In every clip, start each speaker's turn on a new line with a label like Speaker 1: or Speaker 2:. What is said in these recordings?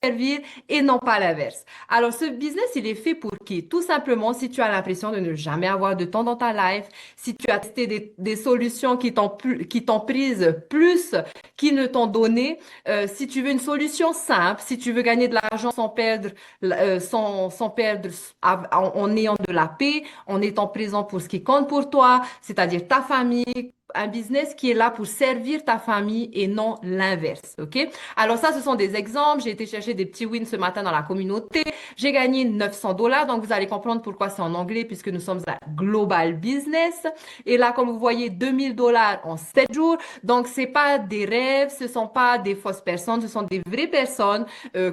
Speaker 1: servir et non pas l'inverse. Alors, ce business, il est fait pour qui? Tout simplement, si tu as l'impression de ne jamais avoir de temps dans ta life, si tu as testé des solutions qui t'ont prise plus qu'ils ne t'ont donné, si tu veux une solution simple, si tu veux gagner de l'argent sans perdre en ayant de la paix, en étant présent pour ce qui compte pour toi, c'est-à-dire ta famille, un business qui est là pour servir ta famille et non l'inverse, OK? Alors ça, ce sont des exemples. J'ai été chercher des petits wins ce matin dans la communauté. J'ai gagné 900 $. Donc, vous allez comprendre pourquoi c'est en anglais puisque nous sommes à Global Business. Et là, comme vous voyez, 2000 $ en 7 jours. Donc, c'est pas des rêves, ce sont pas des fausses personnes, ce sont des vraies personnes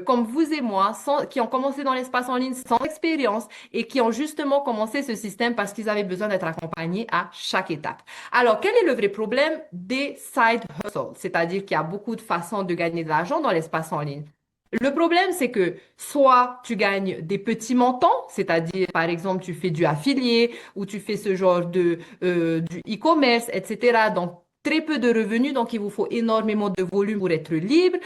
Speaker 1: comme vous et moi qui ont commencé dans l'espace en ligne sans expérience et qui ont justement commencé ce système parce qu'ils avaient besoin d'être accompagnés à chaque étape. Alors, quel est le vrai problème des side hustles? C'est-à-dire qu'il y a beaucoup de façons de gagner de l'argent dans l'espace en ligne. Le problème, c'est que soit tu gagnes des petits montants, c'est-à-dire, par exemple, tu fais du affilié ou tu fais ce genre du e-commerce, etc. Donc, très peu de revenus, donc il vous faut énormément de volume pour être libre.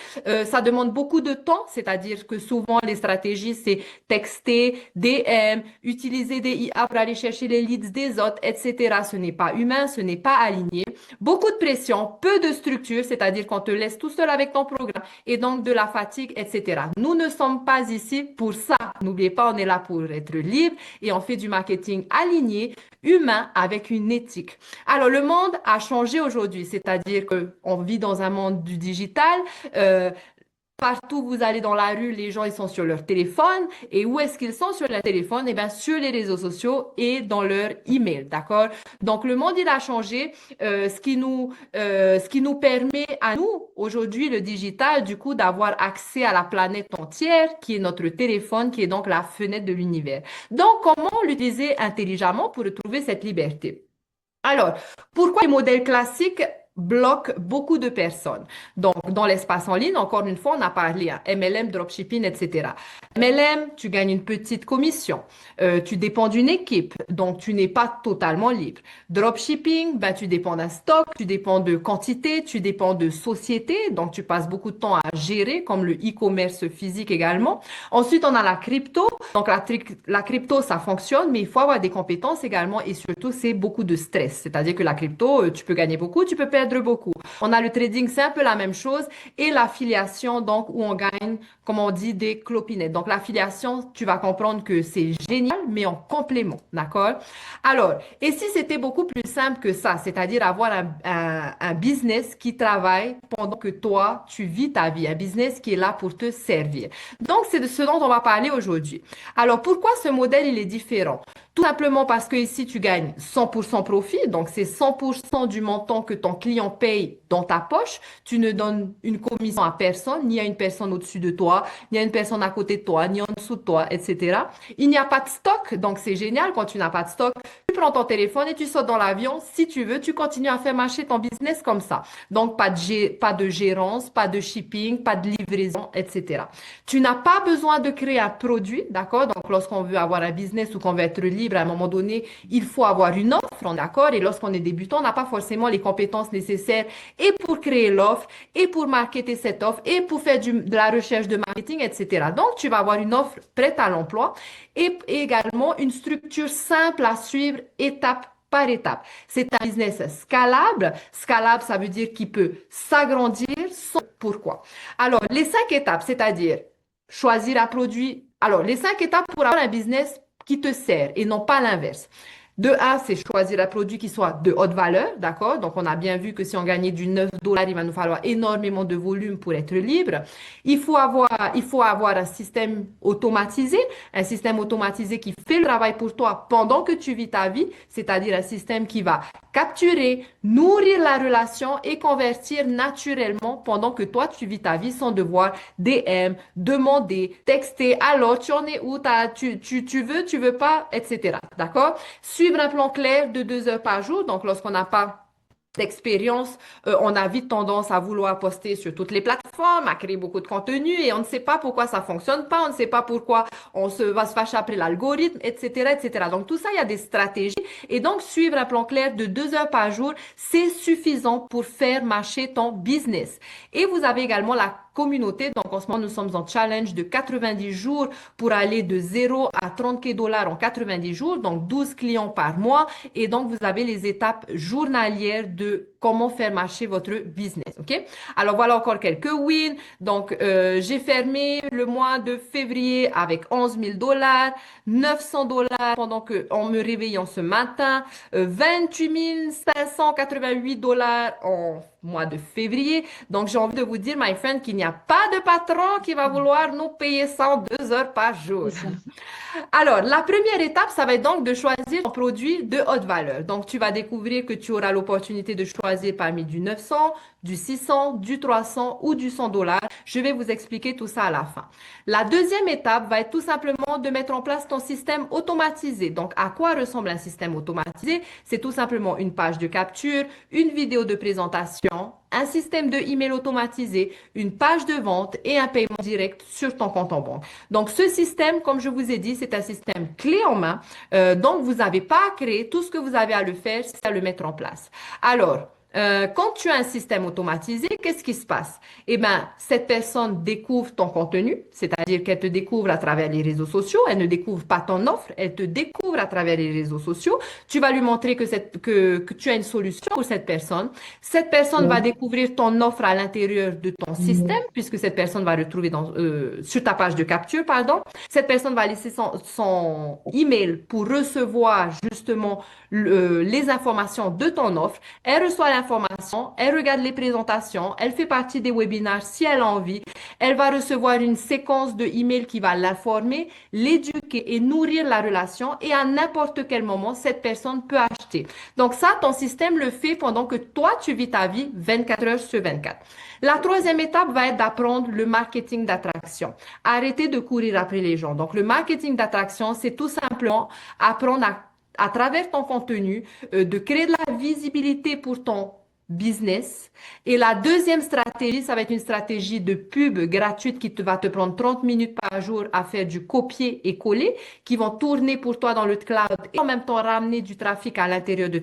Speaker 1: Ça demande beaucoup de temps, c'est-à-dire que souvent, les stratégies, c'est texter, DM, utiliser des IA pour aller chercher les leads des autres, etc. Ce n'est pas humain, ce n'est pas aligné. Beaucoup de pression, peu de structure, c'est-à-dire qu'on te laisse tout seul avec ton programme et donc de la fatigue, etc. Nous ne sommes pas ici pour ça. N'oubliez pas, on est là pour être libre et on fait du marketing aligné, humain, avec une éthique. Alors, le monde a changé aujourd'hui, c'est-à-dire qu'on vit dans un monde du digital. Euh, Partout où vous allez dans la rue, les gens, ils sont sur leur téléphone. Et où est-ce qu'ils sont sur leur téléphone? Eh bien, sur les réseaux sociaux et dans leur email, d'accord? Donc, le monde, il a changé, ce qui nous permet à nous, aujourd'hui, le digital, du coup, d'avoir accès à la planète entière, qui est notre téléphone, qui est donc la fenêtre de l'univers. Donc, comment l'utiliser intelligemment pour retrouver cette liberté? Alors, pourquoi les modèles classiques bloquent beaucoup de personnes? Donc, dans l'espace en ligne, encore une fois, on a parlé à MLM, dropshipping, etc. MLM, tu gagnes une petite commission. Tu dépends d'une équipe, donc tu n'es pas totalement libre. Dropshipping, ben, tu dépends d'un stock, tu dépends de quantité, tu dépends de société, donc tu passes beaucoup de temps à gérer, comme le e-commerce physique également. Ensuite, on a la crypto. Donc, la crypto, ça fonctionne, mais il faut avoir des compétences également et surtout, c'est beaucoup de stress. C'est-à-dire que la crypto, tu peux gagner beaucoup, tu peux perdre beaucoup. On a le trading, c'est un peu la même chose et l'affiliation, donc, où on gagne, comme on dit, des clopinettes. Donc, l'affiliation, tu vas comprendre que c'est génial, mais en complément. D'accord? Alors, et si c'était beaucoup plus simple que ça, c'est-à-dire avoir un business qui travaille pendant que toi, tu vis ta vie, un business qui est là pour te servir. Donc, c'est de ce dont on va parler aujourd'hui. Alors, pourquoi ce modèle, il est différent? Tout simplement parce que ici, tu gagnes 100% profit, donc c'est 100% du montant que ton client paye dans ta poche. Tu ne donnes une commission à personne, ni à une personne au-dessus de toi, ni à une personne à côté de toi, ni en dessous de toi, etc. Il n'y a pas de stock, donc c'est génial quand tu n'as pas de stock. Tu prends ton téléphone et tu sautes dans l'avion. Si tu veux, tu continues à faire marcher ton business comme ça. Donc, pas de gérance, pas de shipping, pas de livraison, etc. Tu n'as pas besoin de créer un produit, d'accord? Donc, lorsqu'on veut avoir un business ou qu'on veut être libre, à un moment donné, il faut avoir une offre, on est d'accord? Et lorsqu'on est débutant, on n'a pas forcément les compétences nécessaires et pour créer l'offre, et pour marketer cette offre, et pour faire de la recherche de marketing, etc. Donc, tu vas avoir une offre prête à l'emploi et également une structure simple à suivre étape par étape. C'est un business scalable. Scalable, ça veut dire qu'il peut s'agrandir. Pourquoi? Alors, les 5 étapes, c'est-à-dire choisir un produit. Alors, les 5 étapes pour avoir un business qui te sert et non pas l'inverse. De un, c'est choisir un produit qui soit de haute valeur, d'accord? Donc, on a bien vu que si on gagnait du 9 $, il va nous falloir énormément de volume pour être libre. Il faut avoir un système automatisé qui fait le travail pour toi pendant que tu vis ta vie, c'est-à-dire un système qui va capturer, nourrir la relation et convertir naturellement pendant que toi, tu vis ta vie sans devoir DM, demander, texter, alors tu en es où, tu veux pas, etc. D'accord? Suivre un plan clair de 2 heures par jour. Donc, lorsqu'on n'a pas d'expérience, on a vite tendance à vouloir poster sur toutes les plateformes, à créer beaucoup de contenu et on ne sait pas pourquoi ça fonctionne pas, on ne sait pas pourquoi va se fâcher après l'algorithme, etc., etc. Donc tout ça, il y a des stratégies et donc suivre un plan clair de 2 heures par jour, c'est suffisant pour faire marcher ton business. Et vous avez également la communauté. Donc, en ce moment, nous sommes en challenge de 90 jours pour aller de 0 à 30 $ en 90 jours, donc 12 clients par mois. Et donc, vous avez les étapes journalières de comment faire marcher votre business. OK? Alors, voilà encore quelques wins. Donc, j'ai fermé le mois de février avec 11 000 $, 900 $ pendant que, en me réveillant ce matin, 28 588 $ en mois de février. Donc, j'ai envie de vous dire, my friend, qu'il n'y a pas de patron qui va vouloir nous payer 102 heures par jour.
Speaker 2: C'est ça.
Speaker 1: Alors, la première étape, ça va être donc de choisir ton produit de haute valeur. Donc, tu vas découvrir que tu auras l'opportunité de choisir parmi du 900, du 600, du 300 ou du 100 $. Je vais vous expliquer tout ça à la fin. La deuxième étape va être tout simplement de mettre en place ton système automatisé. Donc, à quoi ressemble un système automatisé? C'est tout simplement une page de capture, une vidéo de présentation, un système de email automatisé, une page de vente et un paiement direct sur ton compte en banque. Donc, ce système, comme je vous ai dit, c'est un système clé en main. Donc, vous n'avez pas à créer. Tout ce que vous avez à le faire, c'est à le mettre en place. Alors, quand tu as un système automatisé, qu'est-ce qui se passe? Eh bien, cette personne découvre ton contenu, c'est-à-dire qu'elle te découvre à travers les réseaux sociaux. Elle ne découvre pas ton offre, elle te découvre à travers les réseaux sociaux. Tu vas lui montrer que tu as une solution pour cette personne. Cette personne va
Speaker 2: Ouais.
Speaker 1: découvrir ton offre à l'intérieur de ton système,
Speaker 2: Mhm.
Speaker 1: puisque cette personne va retrouver sur ta page de capture, pardon. Cette personne va laisser son email pour recevoir justement les informations de ton offre. Elle reçoit l'information, elle regarde les présentations, elle fait partie des webinaires si elle a envie. Elle va recevoir une séquence de emails qui va l'informer, l'éduquer et nourrir la relation. Et à n'importe quel moment, cette personne peut acheter. Donc ça, ton système le fait pendant que toi, tu vis ta vie 24 heures sur 24. La troisième étape va être d'apprendre le marketing d'attraction. Arrêtez de courir après les gens. Donc, le marketing d'attraction, c'est tout simplement apprendre à travers ton contenu, de créer de la visibilité pour ton business. Et la deuxième stratégie, ça va être une stratégie de pub gratuite va te prendre 30 minutes par jour à faire du copier et coller, qui vont tourner pour toi dans le cloud et en même temps ramener du trafic à l'intérieur de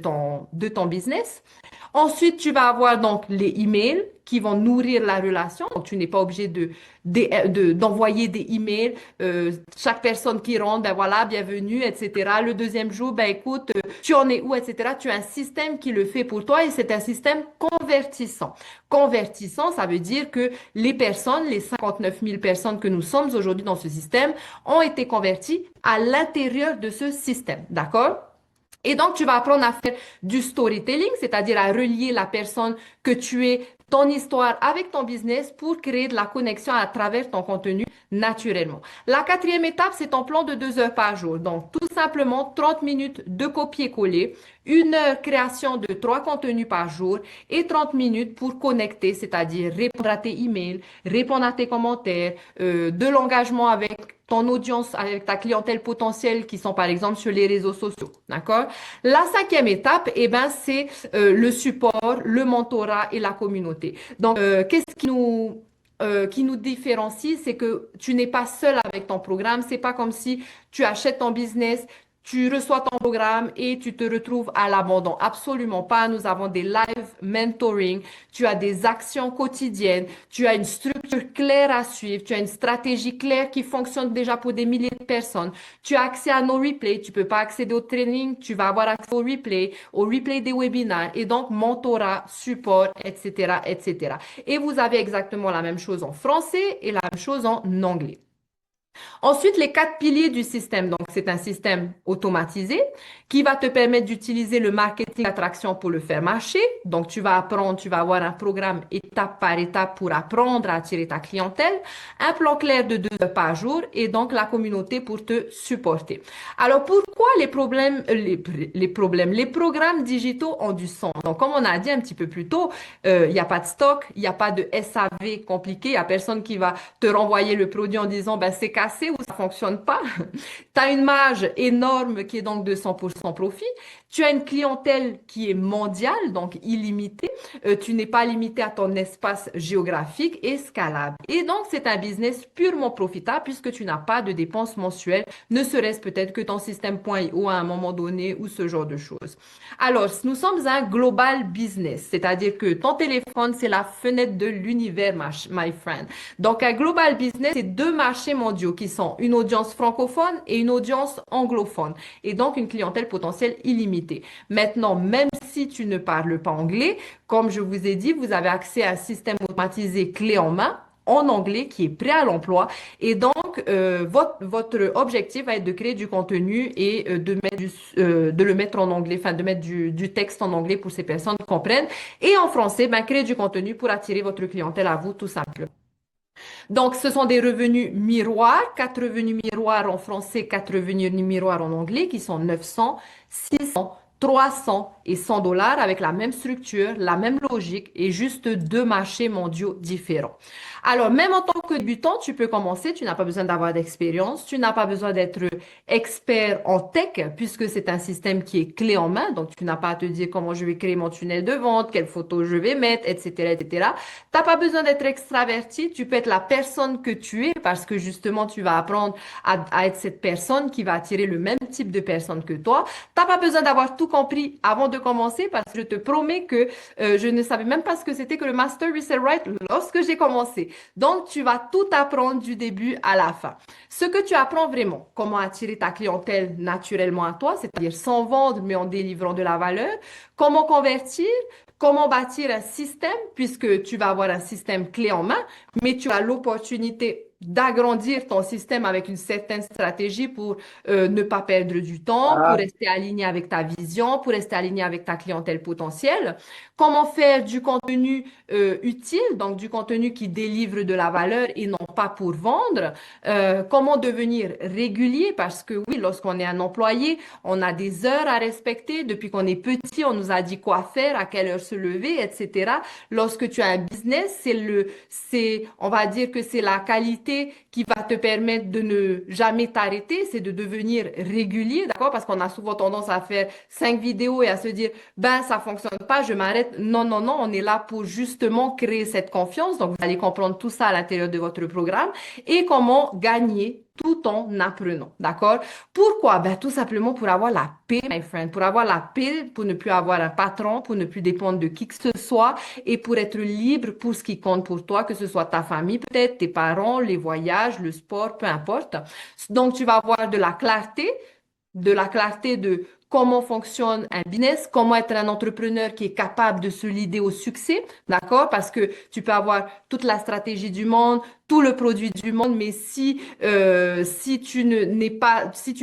Speaker 1: ton business. Ensuite, tu vas avoir donc les emails qui vont nourrir la relation. Donc, tu n'es pas obligé d'envoyer des emails. Chaque personne qui rentre, ben voilà, bienvenue, etc. Le deuxième jour, ben écoute, tu en es où, etc. Tu as un système qui le fait pour toi et c'est un système convertissant. Convertissant, ça veut dire que les personnes, les 59 000 personnes que nous sommes aujourd'hui dans ce système, ont été converties à l'intérieur de ce système. D'accord? Et donc, tu vas apprendre à faire du storytelling, c'est-à-dire à relier la personne que tu es, ton histoire avec ton business pour créer de la connexion à travers ton contenu naturellement. La quatrième étape, c'est ton plan de 2 heures par jour. Donc, tout simplement 30 minutes de copier-coller, 1 heure création de 3 contenus par jour et 30 minutes pour connecter, c'est-à-dire répondre à tes emails, répondre à tes commentaires, de l'engagement avec ton audience, avec ta clientèle potentielle qui sont par exemple sur les réseaux sociaux. D'accord? La cinquième étape, eh ben, c'est le support, le mentorat et la communauté. Donc, qu'est-ce qui nous différencie, c'est que tu n'es pas seul avec ton programme. C'est pas comme si tu achètes ton business, tu reçois ton programme et tu te retrouves à l'abandon. Absolument pas. Nous avons des live mentoring. Tu as des actions quotidiennes. Tu as une structure claire à suivre. Tu as une stratégie claire qui fonctionne déjà pour des milliers de personnes. Tu as accès à nos replays. Tu peux pas accéder au training. Tu vas avoir accès au replay des webinaires et donc mentorat, support, etc., etc. Et vous avez exactement la même chose en français et la même chose en anglais. Ensuite, les 4 piliers du système. Donc, c'est un système automatisé qui va te permettre d'utiliser le marketing d'attraction pour le faire marcher. Donc, tu vas apprendre, tu vas avoir un programme étape par étape pour apprendre à attirer ta clientèle, un plan clair de 2 heures par jour et donc la communauté pour te supporter. Alors, pourquoi les programmes digitaux ont du sens? Donc, comme on a dit un petit peu plus tôt, il n'y a pas de stock, il n'y a pas de SAV compliqué, il n'y a personne qui va te renvoyer le produit en disant, ben, c'est cassé ou ça fonctionne pas. Tu as une marge énorme qui est donc de 100% profit. Tu as une clientèle qui est mondiale, donc illimitée. Tu n'es pas limité à ton espace géographique et scalable. Et donc, c'est un business purement profitable puisque tu n'as pas de dépenses mensuelles, ne serait-ce peut-être que ton système .io à un moment donné ou ce genre de choses. Alors, nous sommes un global business, c'est-à-dire que ton téléphone, c'est la fenêtre de l'univers, my friend. Donc, un global business, c'est deux marchés mondiaux qui sont une audience francophone et une audience anglophone, et donc une clientèle potentielle illimitée. Maintenant, même si tu ne parles pas anglais, comme je vous ai dit, vous avez accès à un système automatisé clé en main en anglais qui est prêt à l'emploi. Et donc, votre objectif va être de créer du contenu et de le mettre en anglais, enfin de mettre du texte en anglais pour ces personnes qui comprennent. Et en français, ben, créer du contenu pour attirer votre clientèle à vous, tout simplement. Donc, ce sont des revenus miroirs, quatre revenus miroirs en français, quatre revenus miroirs en anglais, qui sont 900, 600, 300 et 100 dollars avec la même structure, la même logique et juste deux marchés mondiaux différents. Alors, même en tant que débutant, tu peux commencer, tu n'as pas besoin d'avoir d'expérience, tu n'as pas besoin d'être expert en tech puisque c'est un système qui est clé en main, donc tu n'as pas à te dire comment je vais créer mon tunnel de vente, quelles photos je vais mettre, etc., etc. T'as pas besoin d'être extraverti, tu peux être la personne que tu es parce que justement, tu vas apprendre à être cette personne qui va attirer le même type de personne que toi. T'as pas besoin d'avoir tout compris avant de commencer parce que je te promets que je ne savais même pas ce que c'était que le Master Resell Right lorsque j'ai commencé. Donc, tu vas tout apprendre du début à la fin. Ce que tu apprends vraiment, comment attirer ta clientèle naturellement à toi, c'est-à-dire sans vendre, mais en délivrant de la valeur, comment convertir, comment bâtir un système, puisque tu vas avoir un système clé en main, mais tu as l'opportunité d'agrandir ton système avec une certaine stratégie pour ne pas perdre du temps, pour rester aligné avec ta vision, pour rester aligné avec ta clientèle potentielle. Comment faire du contenu utile, donc du contenu qui délivre de la valeur et non pas pour vendre. Comment devenir régulier, parce que oui, lorsqu'on est un employé, on a des heures à respecter. Depuis qu'on est petit, on nous a dit quoi faire, à quelle heure se lever, etc. Lorsque tu as un business, on va dire que c'est la qualité qui va te permettre de ne jamais t'arrêter, c'est de devenir régulier, d'accord? Parce qu'on a souvent tendance à faire 5 vidéos et à se dire, ben, ça fonctionne pas, je m'arrête. Non, non, non, on est là pour justement créer cette confiance. Donc, vous allez comprendre tout ça à l'intérieur de votre programme et comment gagner tout en apprenant, d'accord? Pourquoi? Ben, tout simplement pour avoir la paix, my friend, pour avoir la paix, pour ne plus avoir un patron, pour ne plus dépendre de qui que ce soit et pour être libre pour ce qui compte pour toi, que ce soit ta famille, peut-être tes parents, les voyages, le sport, peu importe. Donc, tu vas avoir de la clarté de comment fonctionne un business, comment être un entrepreneur qui est capable de se leader au succès, d'accord? Parce que tu peux avoir toute la stratégie du monde, tout le produit du monde, mais si tu si tu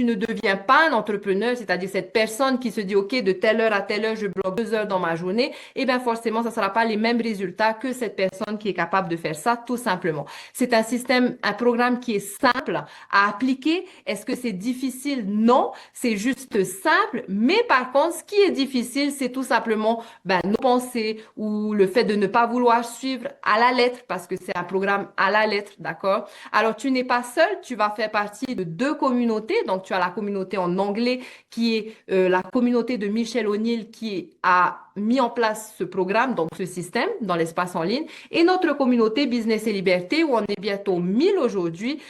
Speaker 1: ne deviens pas un entrepreneur, c'est-à-dire cette personne qui se dit, OK, de telle heure à telle heure, je bloque 2 heures dans ma journée, eh bien, forcément, ça ne sera pas les mêmes résultats que cette personne qui est capable de faire ça, tout simplement. C'est un système, un programme qui est simple à appliquer. Est-ce que c'est difficile? Non, c'est juste simple. Mais par contre, ce qui est difficile, c'est tout simplement ben, nos pensées ou le fait de ne pas vouloir suivre à la lettre parce que c'est un programme à la lettre, d'accord? Alors, tu n'es pas seul, tu vas faire partie de deux communautés. Donc, tu as la communauté en anglais qui est la communauté de Michel O'Neill qui a mis en place ce programme, donc ce système dans l'espace en ligne, et notre communauté Business et Liberté, où on est bientôt 1000 aujourd'hui,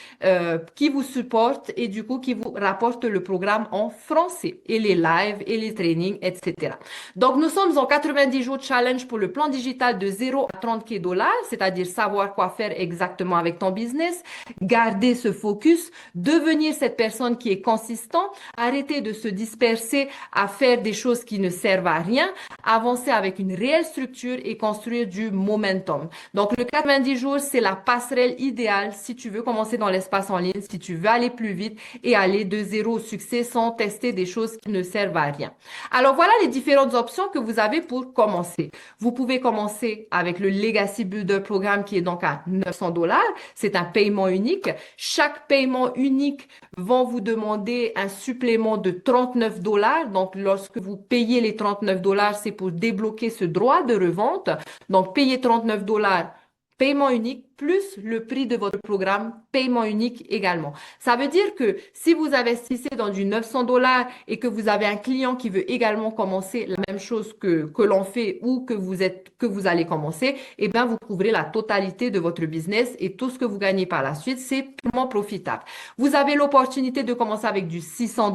Speaker 1: qui vous supporte et du coup qui vous rapporte le programme en français et les lives et les trainings, etc. Donc, nous sommes en 90 jours challenge pour le plan digital de 0 à 30 dollars, c'est-à-dire savoir quoi faire exactement avec ton business, garder ce focus, devenir cette personne qui est consistant, arrêter de se disperser à faire des choses qui ne servent à rien, avancer avec une réelle structure et construire du momentum. Donc, le 90 jours, c'est la passerelle idéale si tu veux commencer dans l'espace en ligne, si tu veux aller plus vite et aller de zéro au succès sans tester des choses qui ne servent à rien. Alors, voilà les différentes options que vous avez pour commencer. Vous pouvez commencer avec le Legacy Builder Programme qui est donc à 900 dollars. C'est un paiement unique. Chaque paiement unique va vous demander un supplément de 39 dollars. Donc, lorsque vous payez les 39 dollars, c'est pour débloquer ce droit de revente. Donc, payer 39 dollars, paiement unique, plus le prix de votre programme paiement unique également. Ça veut dire que si vous investissez dans du 900 $ et que vous avez un client qui veut également commencer la même chose que l'on fait ou que vous allez commencer, eh bien, vous couvrez la totalité de votre business et tout ce que vous gagnez par la suite, c'est purement profitable. Vous avez l'opportunité de commencer avec du 600 $.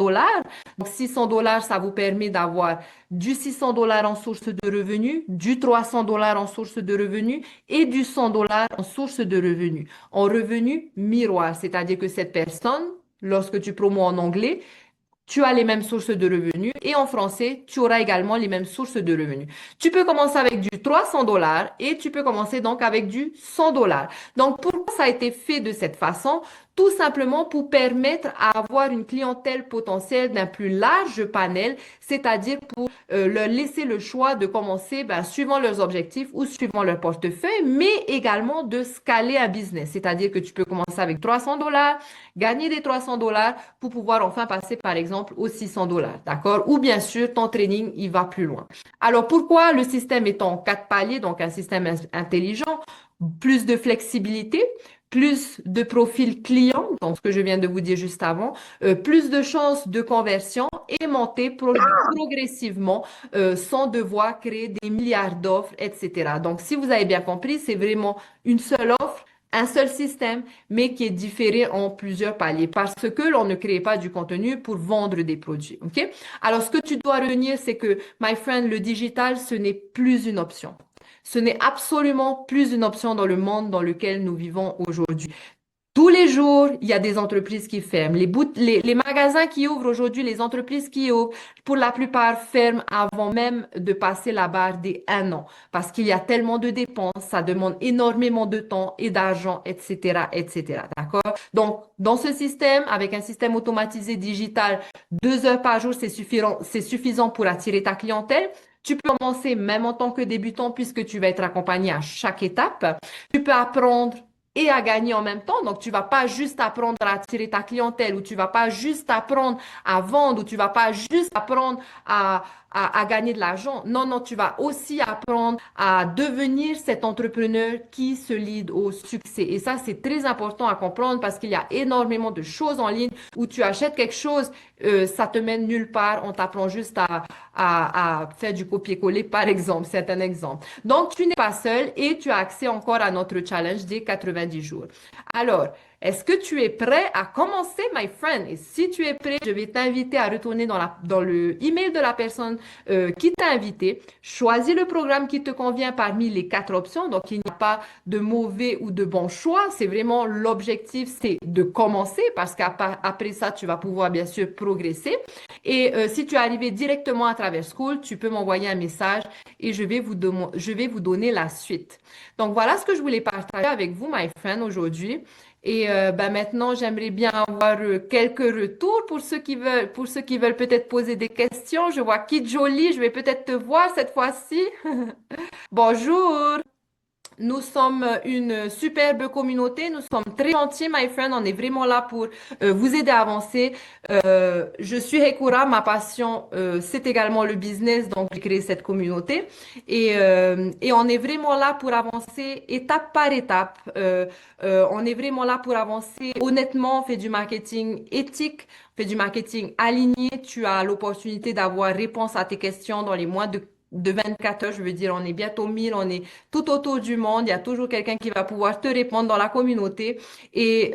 Speaker 1: Donc, 600 $, ça vous permet d'avoir du 600 $ en source de revenus, du 300 $ en source de revenus et du 100 $ en source de revenus. En revenu miroir, c'est-à-dire que cette personne, lorsque tu promos en anglais, tu as les mêmes sources de revenus et en français, tu auras également les mêmes sources de revenus. Tu peux commencer avec du 300 $ et tu peux commencer donc avec du 100 $. Donc, pourquoi ça a été fait de cette façon? Tout simplement pour permettre à avoir une clientèle potentielle d'un plus large panel, c'est-à-dire pour leur laisser le choix de commencer suivant leurs objectifs ou suivant leur portefeuille, mais également de scaler un business, c'est-à-dire que tu peux commencer avec 300 $, gagner des 300 $ pour pouvoir enfin passer par exemple aux 600 $, d'accord? Ou bien sûr, ton training, il va plus loin. Alors, pourquoi le système est en 4 paliers, donc un système intelligent, plus de flexibilité, plus de profil client, donc ce que je viens de vous dire juste avant, plus de chances de conversion et monter progressivement sans devoir créer des milliards d'offres, etc. Donc, si vous avez bien compris, c'est vraiment une seule offre, un seul système, mais qui est différé en plusieurs paliers parce que l'on ne crée pas du contenu pour vendre des produits. OK? Alors, ce que tu dois retenir, c'est que, my friend, le digital, ce n'est plus une option. Ce n'est absolument plus une option dans le monde dans lequel nous vivons aujourd'hui. Tous les jours, il y a des entreprises qui ferment. Les magasins qui ouvrent aujourd'hui, les entreprises qui ouvrent, pour la plupart, ferment avant même de passer la barre des 1 an parce qu'il y a tellement de dépenses, ça demande énormément de temps et d'argent, etc., etc. D'accord? Donc, dans ce système, avec un système automatisé digital, 2 heures par jour, c'est suffisant pour attirer ta clientèle. Tu peux commencer même en tant que débutant puisque tu vas être accompagné à chaque étape. Tu peux apprendre et à gagner en même temps. Donc, tu vas pas juste apprendre à attirer ta clientèle ou tu vas pas juste apprendre à vendre ou tu vas pas juste apprendre à gagner de l'argent. Non, non, tu vas aussi apprendre à devenir cet entrepreneur qui se lead au succès. Et ça, c'est très important à comprendre parce qu'il y a énormément de choses en ligne où tu achètes quelque chose, ça te mène nulle part. On t'apprend juste à faire du copier-coller, par exemple. C'est un exemple. Donc, tu n'es pas seul et tu as accès encore à notre challenge des 90 jours. Alors, est-ce que tu es prêt à commencer, my friend? Et si tu es prêt, je vais t'inviter à retourner dans le email de la personne qui t'a invité. Choisis le programme qui te convient parmi les 4 options. Donc, il n'y a pas de mauvais ou de bon choix. C'est vraiment l'objectif, c'est de commencer parce qu'après ça, tu vas pouvoir bien sûr progresser. Et si tu es arrivé directement à travers School, tu peux m'envoyer un message et je vais vous donner la suite. Donc, voilà ce que je voulais partager avec vous, my friend, aujourd'hui. Et maintenant, j'aimerais bien avoir quelques retours pour ceux qui veulent peut-être poser des questions. Je vois Kid Jolie, je vais peut-être te voir cette fois-ci. Bonjour. Nous sommes une superbe communauté. Nous sommes très gentils, my friend. On est vraiment là pour vous aider à avancer. Je suis Hekura. Ma passion, c'est également le business. Donc, j'ai créé cette communauté. Et on est vraiment là pour avancer étape par étape. On est vraiment là pour avancer honnêtement. On fait du marketing éthique. On fait du marketing aligné. Tu as l'opportunité d'avoir réponse à tes questions dans les mois de 24 heures, je veux dire, on est bientôt 1000, on est tout autour du monde, il y a toujours quelqu'un qui va pouvoir te répondre dans la communauté et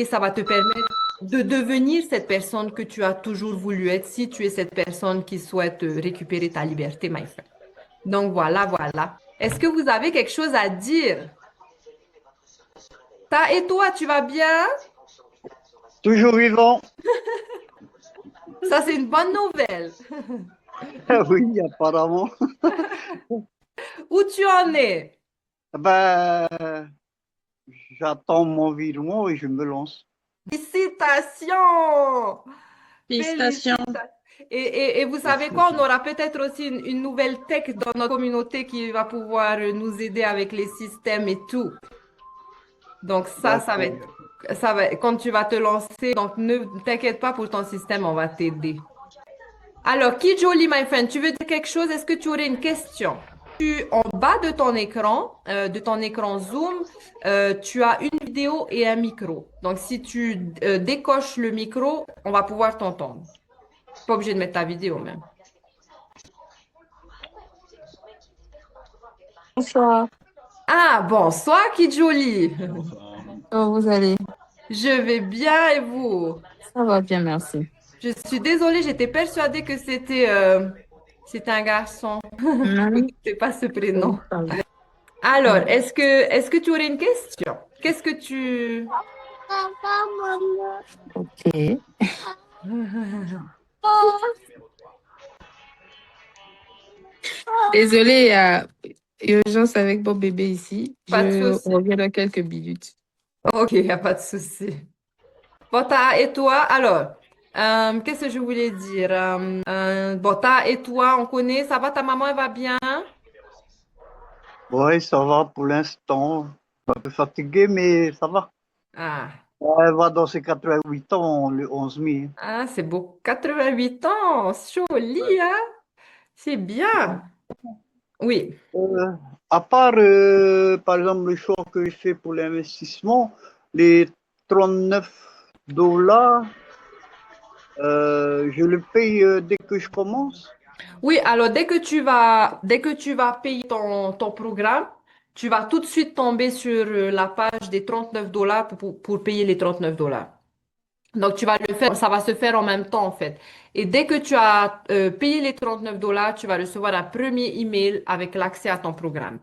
Speaker 1: ça va te permettre de devenir cette personne que tu as toujours voulu être si tu es cette personne qui souhaite récupérer ta liberté, my friend. Donc voilà, voilà. Est-ce que vous avez quelque chose à dire? Et toi, tu vas bien?
Speaker 2: Toujours vivant.
Speaker 1: Ça, c'est une bonne nouvelle.
Speaker 2: Oui, apparemment.
Speaker 1: Où tu en es?
Speaker 2: Ben, j'attends mon virement et je me lance.
Speaker 1: Félicitations!
Speaker 3: Félicitations.
Speaker 1: Félicitations. Et vous savez quoi, on aura peut-être aussi une nouvelle tech dans notre communauté qui va pouvoir nous aider avec les systèmes et tout. Donc
Speaker 2: D'accord.
Speaker 1: quand tu vas te lancer, donc ne t'inquiète pas pour ton système, on va t'aider. Alors, qui Jolie, my friend, tu veux dire quelque chose? Est-ce que tu aurais une question? En bas de ton écran Zoom, tu as une vidéo et un micro. Donc, si tu décoches le micro, on va pouvoir t'entendre. Pas obligé de mettre ta vidéo même.
Speaker 3: Bonsoir.
Speaker 1: Ah, bonsoir, Kidjoli.
Speaker 3: Comment vous allez?
Speaker 1: Je vais bien et vous?
Speaker 3: Ça va bien, merci.
Speaker 1: Je suis désolée, j'étais persuadée que c'était un garçon. Je ne
Speaker 3: Non,
Speaker 1: connaissais pas ce prénom.
Speaker 3: ça va.
Speaker 1: Alors, est-ce que tu aurais une question? Qu'est-ce que tu...
Speaker 3: Ok. Désolée, il y a urgence avec mon bébé ici.
Speaker 1: Pas de
Speaker 3: Je
Speaker 1: souci.
Speaker 3: reviens dans quelques minutes.
Speaker 1: Ok, il n'y a pas de souci. Et toi, alors, qu'est-ce que je voulais dire? Et toi, on connaît, ça va, ta maman, elle va bien?
Speaker 2: Oui, ça va pour l'instant. Un peu fatigué, mais ça va.
Speaker 1: Ah,
Speaker 2: Elle va dans ses 88 ans le 11 mai.
Speaker 1: ah, c'est beau. 88 ans, joli, hein? C'est bien. Oui.
Speaker 2: Euh, à part, par exemple, le choix que j'ai fait pour l'investissement, les 39 $, je le paye dès que je commence.
Speaker 1: Oui, alors dès que tu vas payer ton programme, tu vas tout de suite tomber sur la page des 39 dollars pour payer les 39 dollars. Donc, tu vas le faire, ça va se faire en même temps, en fait. Et dès que tu as payé les 39 dollars, tu vas recevoir un premier email avec l'accès à ton programme.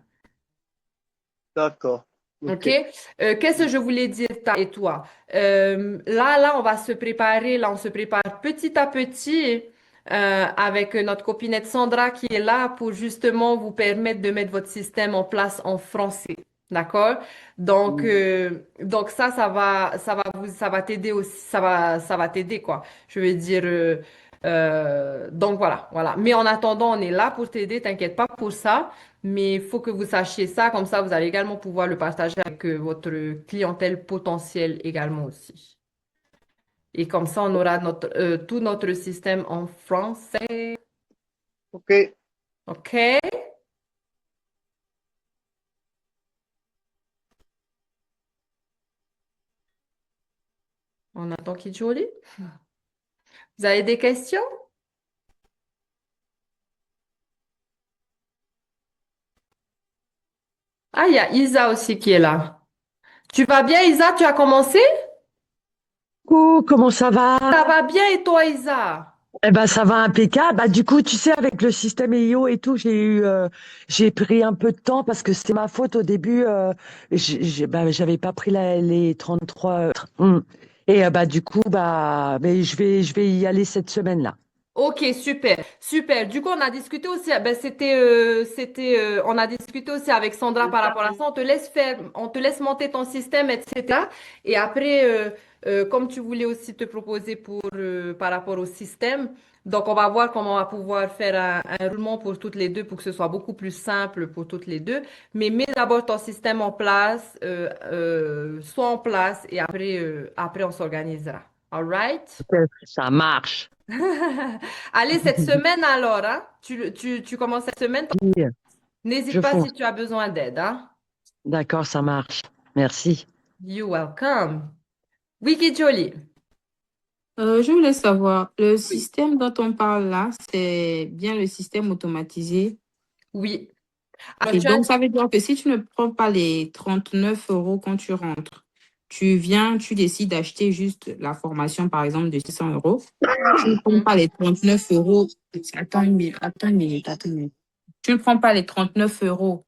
Speaker 2: D'accord.
Speaker 1: OK?
Speaker 2: Ok.
Speaker 1: Qu'est-ce que je voulais dire, et toi? Là, on va se préparer. Là, on se prépare petit à petit avec notre copinette Sandra qui est là pour justement vous permettre de mettre votre système en place en français. D'accord? Donc ça va t'aider aussi, ça va t'aider, quoi. Je veux dire, donc voilà. Mais en attendant, on est là pour t'aider, t'inquiète pas pour ça. Mais il faut que vous sachiez ça, comme ça, vous allez également pouvoir le partager avec votre clientèle potentielle également aussi. Et comme ça, on aura tout notre système en français.
Speaker 2: Ok.
Speaker 1: OK? On attend qu'il joli. Vous avez des questions? Ah, il y a Isa aussi qui est là. Tu vas bien, Isa? Tu as commencé?
Speaker 4: Coucou, comment ça va?
Speaker 1: Ça va bien et toi, Isa?
Speaker 4: Eh ben, ça va impeccable. Bah, du coup, tu sais, avec le système EIO et tout, j'ai pris un peu de temps parce que c'est ma faute au début. J'avais pas pris les 33. Et bah, du coup, bah, mais je vais y aller cette semaine-là.
Speaker 1: Ok, super, super. Du coup, on a discuté aussi, on a discuté aussi avec Sandra par rapport à ça. On te laisse monter ton système, etc. Et après, comme tu voulais aussi te proposer par rapport au système, donc on va voir comment on va pouvoir faire un roulement pour toutes les deux pour que ce soit beaucoup plus simple pour toutes les deux. Mais mets d'abord ton système en place, soit en place et après on s'organisera. All right?
Speaker 4: Ça marche.
Speaker 1: Allez, cette semaine alors, hein? Tu commences cette semaine.
Speaker 4: Oui,
Speaker 1: N'hésite
Speaker 4: je
Speaker 1: pas
Speaker 4: fonce.
Speaker 1: si tu as besoin d'aide, hein?
Speaker 4: D'accord, ça marche. Merci.
Speaker 1: You're welcome. Wiki Jolie.
Speaker 3: Je voulais savoir, le système dont on parle là, c'est bien le système automatisé.
Speaker 1: Oui. Alors,
Speaker 3: Et donc, ça veut dire que si tu ne prends pas les 39 euros quand tu rentres, tu viens, tu décides d'acheter juste la formation, par exemple, de 600 euros. Tu ne prends pas les 39 euros. Attends une minute. Tu ne prends pas les 39 euros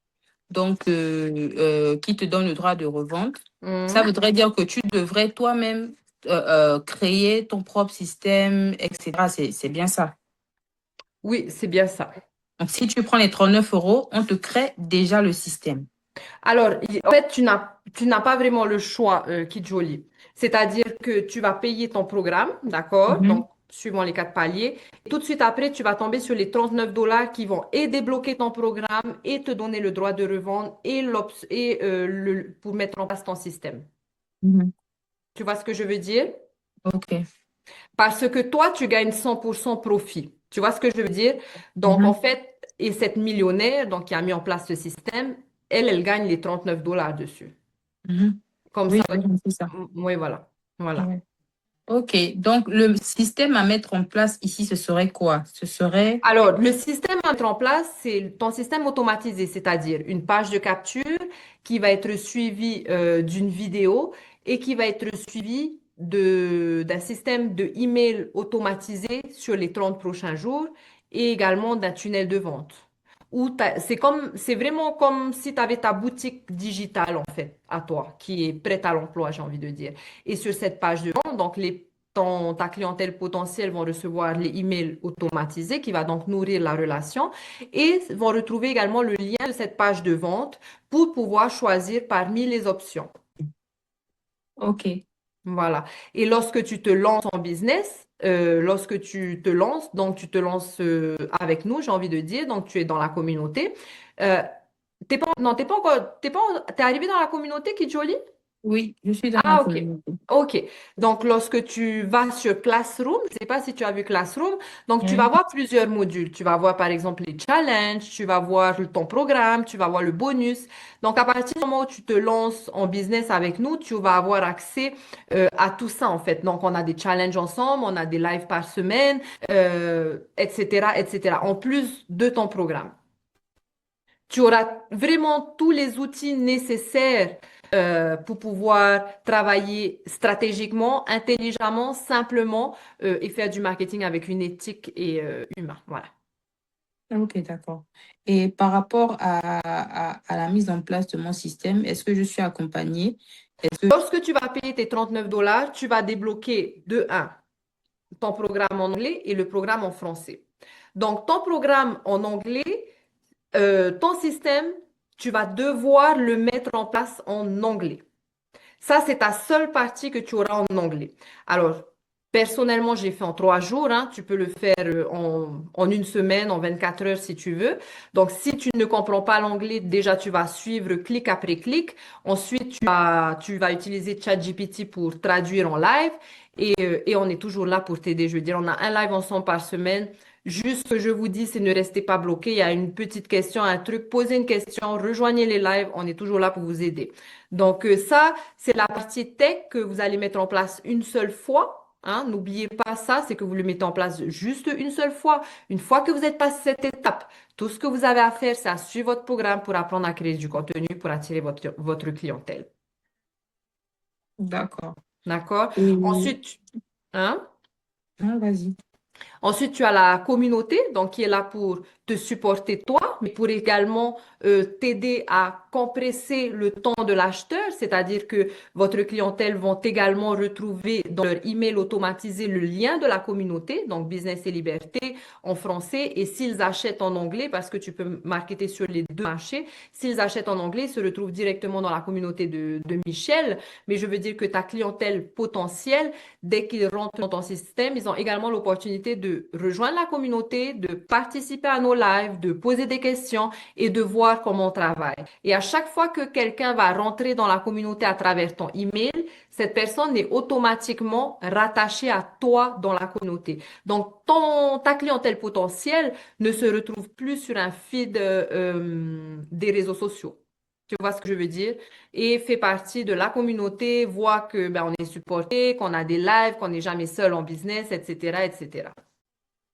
Speaker 3: donc, qui te donne le droit de revendre. Ça
Speaker 1: Mhm.
Speaker 3: voudrait dire que tu devrais toi-même créer ton propre système, etc. C'est bien ça.
Speaker 1: Oui, c'est bien ça.
Speaker 3: Donc, si tu prends les 39 euros, on te crée déjà le système.
Speaker 1: Alors, en fait, tu n'as pas vraiment le choix, Kidjoli. C'est-à-dire que tu vas payer ton programme, d'accord?
Speaker 3: Mhm.
Speaker 1: Donc, suivant les quatre paliers. Et tout de suite après, tu vas tomber sur les 39 dollars qui vont et débloquer ton programme et te donner le droit de revendre pour mettre en place ton système.
Speaker 3: Mhm.
Speaker 1: Tu vois ce que je veux dire?
Speaker 3: OK.
Speaker 1: Parce que toi, tu gagnes 100% profit. Tu vois ce que je veux dire? Donc, en
Speaker 3: Mhm.
Speaker 1: fait, Et cette millionnaire, donc, qui a mis en place ce système, elle gagne les 39 dollars dessus.
Speaker 3: Mhm.
Speaker 1: Comme
Speaker 3: Oui,
Speaker 1: ça,
Speaker 3: j'ai compris ça.
Speaker 1: oui, voilà. Voilà.
Speaker 3: Ouais. Ok, donc le système à mettre en place ici, ce serait quoi? Ce serait...
Speaker 1: Alors, le système à mettre en place, c'est ton système automatisé, c'est-à-dire une page de capture qui va être suivie d'une vidéo et qui va être suivie d'un système de email automatisé sur les 30 prochains jours et également d'un tunnel de vente. C'est vraiment comme si tu avais ta boutique digitale, en fait, à toi, qui est prête à l'emploi, j'ai envie de dire. Et sur cette page de vente, donc ta clientèle potentielle vont recevoir les emails automatisés qui va donc nourrir la relation et vont retrouver également le lien de cette page de vente pour pouvoir choisir parmi les options.
Speaker 3: Ok,
Speaker 1: Voilà. Et lorsque tu te lances en business, lorsque tu te lances, donc tu te lances avec nous, j'ai envie de dire, donc tu es dans la communauté. Euh, non, t'es arrivé dans la communauté, Kijoli?
Speaker 3: oui, je suis dans la
Speaker 1: Ah, ok.
Speaker 3: communauté.
Speaker 1: Ok. Donc, lorsque tu vas sur Classroom, je ne sais pas si tu as vu Classroom, donc tu vas
Speaker 3: Oui.
Speaker 1: voir plusieurs modules. Tu vas voir, par exemple, les challenges, tu vas voir ton programme, tu vas voir le bonus. Donc, à partir du moment où tu te lances en business avec nous, tu vas avoir accès à tout ça, en fait. Donc, on a des challenges ensemble, on a des lives par semaine, etc., etc., en plus de ton programme. Tu auras vraiment tous les outils nécessaires pour pouvoir travailler stratégiquement, intelligemment, simplement et faire du marketing avec une éthique et humain. Voilà.
Speaker 3: Ok, d'accord. Et par rapport à la mise en place de mon système, est-ce que je suis accompagnée?
Speaker 1: Lorsque tu vas payer tes 39 dollars, tu vas débloquer de un, ton programme en anglais et le programme en français. Donc, ton programme en anglais, ton système, tu vas devoir le mettre en place en anglais. Ça, c'est ta seule partie que tu auras en anglais. Alors, personnellement, j'ai fait en 3 jours, hein. Tu peux le faire en une semaine, en 24 heures si tu veux. Donc, si tu ne comprends pas l'anglais, déjà, tu vas suivre clic après clic. Ensuite, tu vas utiliser ChatGPT pour traduire en live. Et on est toujours là pour t'aider. Je veux dire, on a un live ensemble par semaine. Juste ce que je vous dis, c'est ne restez pas bloqué. Il y a une petite question, un truc, posez une question, rejoignez les lives. On est toujours là pour vous aider. Donc, ça, c'est la partie tech que vous allez mettre en place une seule fois. Hein. N'oubliez pas ça, c'est que vous le mettez en place juste une seule fois. Une fois que vous êtes passé cette étape, tout ce que vous avez à faire, c'est à suivre votre programme pour apprendre à créer du contenu pour attirer votre clientèle.
Speaker 3: D'accord.
Speaker 1: D'accord?
Speaker 3: Et...
Speaker 1: Ensuite, hein?
Speaker 3: Ah, vas-y.
Speaker 1: Ensuite, tu as la communauté, donc qui est là pour te supporter toi, mais pour également t'aider à compresser le temps de l'acheteur, c'est-à-dire que votre clientèle vont également retrouver dans leur email automatisé le lien de la communauté, donc Business et Liberté en français, et s'ils achètent en anglais, parce que tu peux marketer sur les deux marchés, s'ils achètent en anglais, ils se retrouvent directement dans la communauté de Michel, mais je veux dire que ta clientèle potentielle, dès qu'ils rentrent dans ton système, ils ont également l'opportunité de rejoindre la communauté, de participer à nos lives, de poser des questions et de voir comment on travaille. Et à chaque fois que quelqu'un va rentrer dans la communauté à travers ton email, cette personne est automatiquement rattachée à toi dans la communauté. Donc, ta clientèle potentielle ne se retrouve plus sur un feed des réseaux sociaux. Tu vois ce que je veux dire? Et fait partie de la communauté, voit que ben, on est supporté, qu'on a des lives, qu'on n'est jamais seul en business, etc., etc.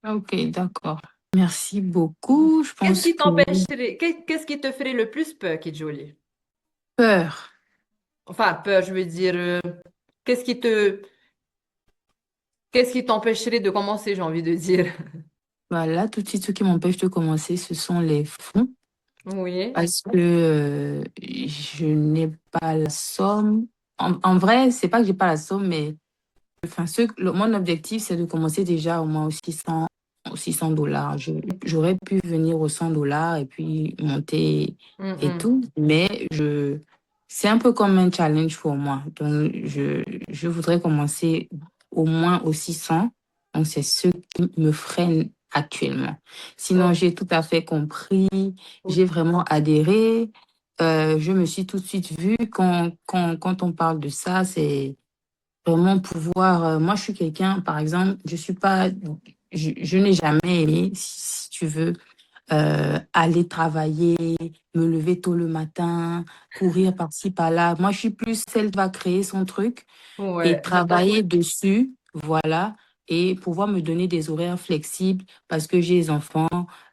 Speaker 3: Ok, d'accord. Merci beaucoup. Je
Speaker 1: Qu'est-ce
Speaker 3: pense
Speaker 1: qui
Speaker 3: que
Speaker 1: t'empêcherait, qu'est-ce qui te ferait le plus peur, Kidjoli?
Speaker 3: peur.
Speaker 1: Enfin, peur, je veux dire, qu'est-ce qui te, qu'est-ce qui t'empêcherait de commencer, j'ai envie de dire.
Speaker 3: Voilà, tout de suite, ce qui m'empêche de commencer, ce sont les fonds.
Speaker 1: Oui.
Speaker 3: Parce que je n'ai pas la somme. En vrai, c'est pas que j'ai pas la somme, mais enfin, mon objectif, c'est de commencer déjà au moins aux 600 dollars. J'aurais pu venir aux 100 dollars et puis monter et
Speaker 1: Mhm.
Speaker 3: tout, mais c'est un peu comme un challenge pour moi. Donc, je voudrais commencer au moins aux 600. Donc, c'est ce qui me freine actuellement. Sinon,
Speaker 1: Oh,
Speaker 3: j'ai tout à fait compris, j'ai
Speaker 1: ok.
Speaker 3: vraiment adhéré. Je me suis tout de suite vue quand on parle de ça, c'est vraiment pouvoir. Moi, je suis quelqu'un, par exemple, je suis pas, je n'ai jamais aimé, si tu veux, aller travailler, me lever tôt le matin, courir par-ci, par-là. Moi, je suis plus celle qui va créer son truc et
Speaker 1: Ouais.
Speaker 3: travailler dessus, voilà, et pouvoir me donner des horaires flexibles parce que j'ai des enfants,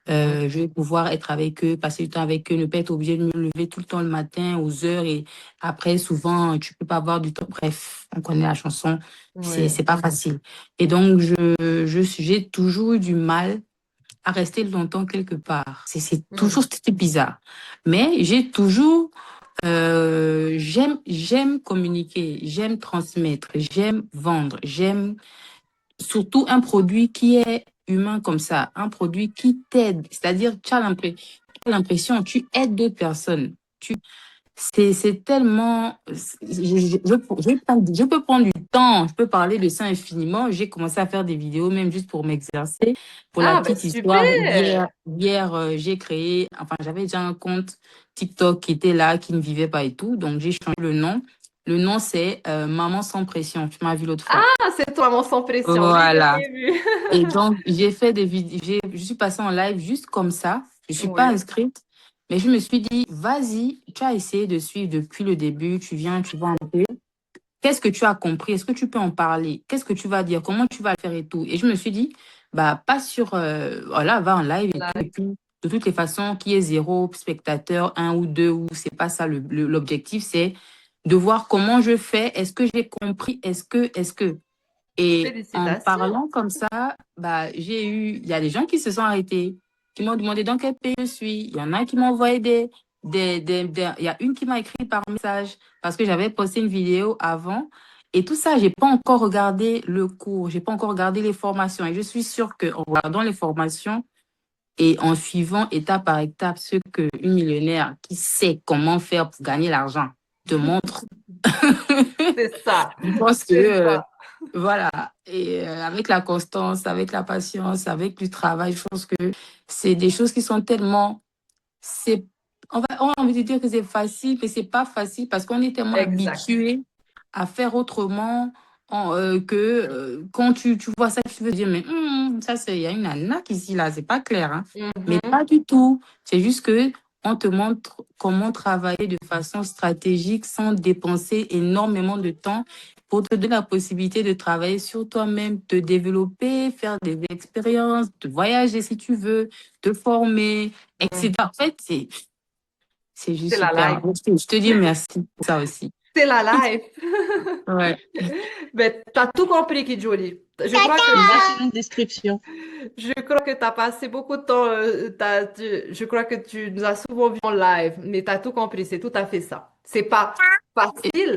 Speaker 3: je vais pouvoir être avec eux, passer du temps avec eux, ne pas être obligée de me lever tout le temps le matin aux heures et après, souvent, tu peux pas avoir du temps. Bref, on connaît la chanson,
Speaker 1: Ouais.
Speaker 3: c'est pas facile. Et donc, j'ai toujours eu du mal à rester longtemps quelque part. C'est toujours c'était bizarre. Mais j'ai toujours j'aime communiquer, j'aime transmettre, j'aime vendre, j'aime surtout un produit qui est humain comme ça, un produit qui t'aide. C'est-à-dire, tu as l'impression, tu aides d'autres personnes. C'est tellement. Je peux prendre du temps, je peux parler de ça infiniment. J'ai commencé à faire des vidéos, même juste pour m'exercer. Pour la
Speaker 1: Ah, ben
Speaker 3: petite histoire,
Speaker 1: super!
Speaker 3: j'ai créé, enfin, j'avais déjà un compte TikTok qui était là, qui ne vivait pas et tout. Donc, j'ai changé le nom. Le nom, c'est Maman sans pression. Tu m'as vu l'autre fois.
Speaker 1: Ah, c'est toi, mon sans pression. Oui, je
Speaker 3: Voilà.
Speaker 1: l'ai vu.
Speaker 3: Et donc, j'ai fait des vidéos, je suis passée en live juste comme ça. Je suis pas
Speaker 1: Oui.
Speaker 3: inscrite, mais je me suis dit, vas-y, tu as essayé de suivre depuis le début, tu viens, tu vois un peu. Qu'est-ce que tu as compris? Est-ce que tu peux en parler? Qu'est-ce que tu vas dire? Comment tu vas le faire et tout? Et je me suis dit, bah, pas sur, voilà, va en live et tout.
Speaker 1: Là.
Speaker 3: Et puis, de toutes les façons, qu'il y ait 0 spectateur, un ou deux, ou c'est pas ça l'objectif, c'est de voir comment je fais. Est-ce que j'ai compris? Est-ce que. Et en
Speaker 1: Félicitations.
Speaker 3: parlant comme ça, bah, il y a des gens qui se sont arrêtés, qui m'ont demandé dans quel pays je suis. Il y en a qui m'ont envoyé il y a une qui m'a écrit par message parce que j'avais posté une vidéo avant. Et tout ça, j'ai pas encore regardé le cours, j'ai pas encore regardé les formations. Et je suis sûre qu'en regardant les formations et en suivant étape par étape ce qu'une millionnaire qui sait comment faire pour gagner l'argent te montre,
Speaker 1: C'est ça.
Speaker 3: je pense que
Speaker 1: C'est ça.
Speaker 3: voilà, et avec la constance, avec la patience, avec du travail, je pense que c'est des choses qui sont tellement, on a envie de dire que c'est facile, mais c'est pas facile parce qu'on est tellement
Speaker 1: Exact.
Speaker 3: habitué à faire autrement que quand tu vois ça, tu veux dire, mais ça, il y a une arnaque ici, là, c'est pas clair, hein. Mais
Speaker 1: Mhm.
Speaker 3: pas du tout. C'est juste que on te montre comment travailler de façon stratégique sans dépenser énormément de temps pour te donner la possibilité de travailler sur toi-même, te développer, faire des expériences, de voyager si tu veux, te former, etc. En fait, c'est juste
Speaker 1: C'est la
Speaker 3: super.
Speaker 1: life.
Speaker 3: Je te dis merci pour ça aussi.
Speaker 1: C'est la life.
Speaker 3: Ouais.
Speaker 1: Ben, t'as tout compris, Kidjoli.
Speaker 5: Merci de la description.
Speaker 1: Je crois que t'as passé beaucoup de temps, je crois que tu nous as souvent vu en live, mais t'as tout compris, c'est tout à fait ça. C'est pas
Speaker 3: Et-
Speaker 1: facile,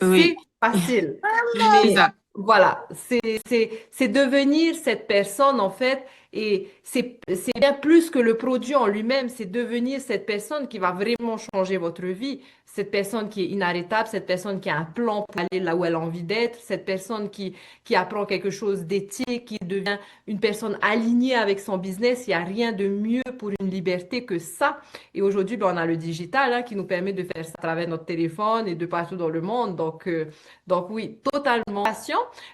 Speaker 1: c'est
Speaker 3: oui,
Speaker 1: facile,
Speaker 3: c'est
Speaker 1: mais
Speaker 3: ça.
Speaker 1: voilà, c'est devenir cette personne en fait, et c'est bien plus que le produit en lui-même, c'est devenir cette personne qui va vraiment changer votre vie, cette personne qui est inarrêtable, cette personne qui a un plan pour aller là où elle a envie d'être, cette personne qui apprend quelque chose d'éthique, qui devient une personne alignée avec son business. Il n'y a rien de mieux pour une liberté que ça. Et aujourd'hui, ben, on a le digital hein, qui nous permet de faire ça à travers notre téléphone et de partout dans le monde. Donc oui, totalement.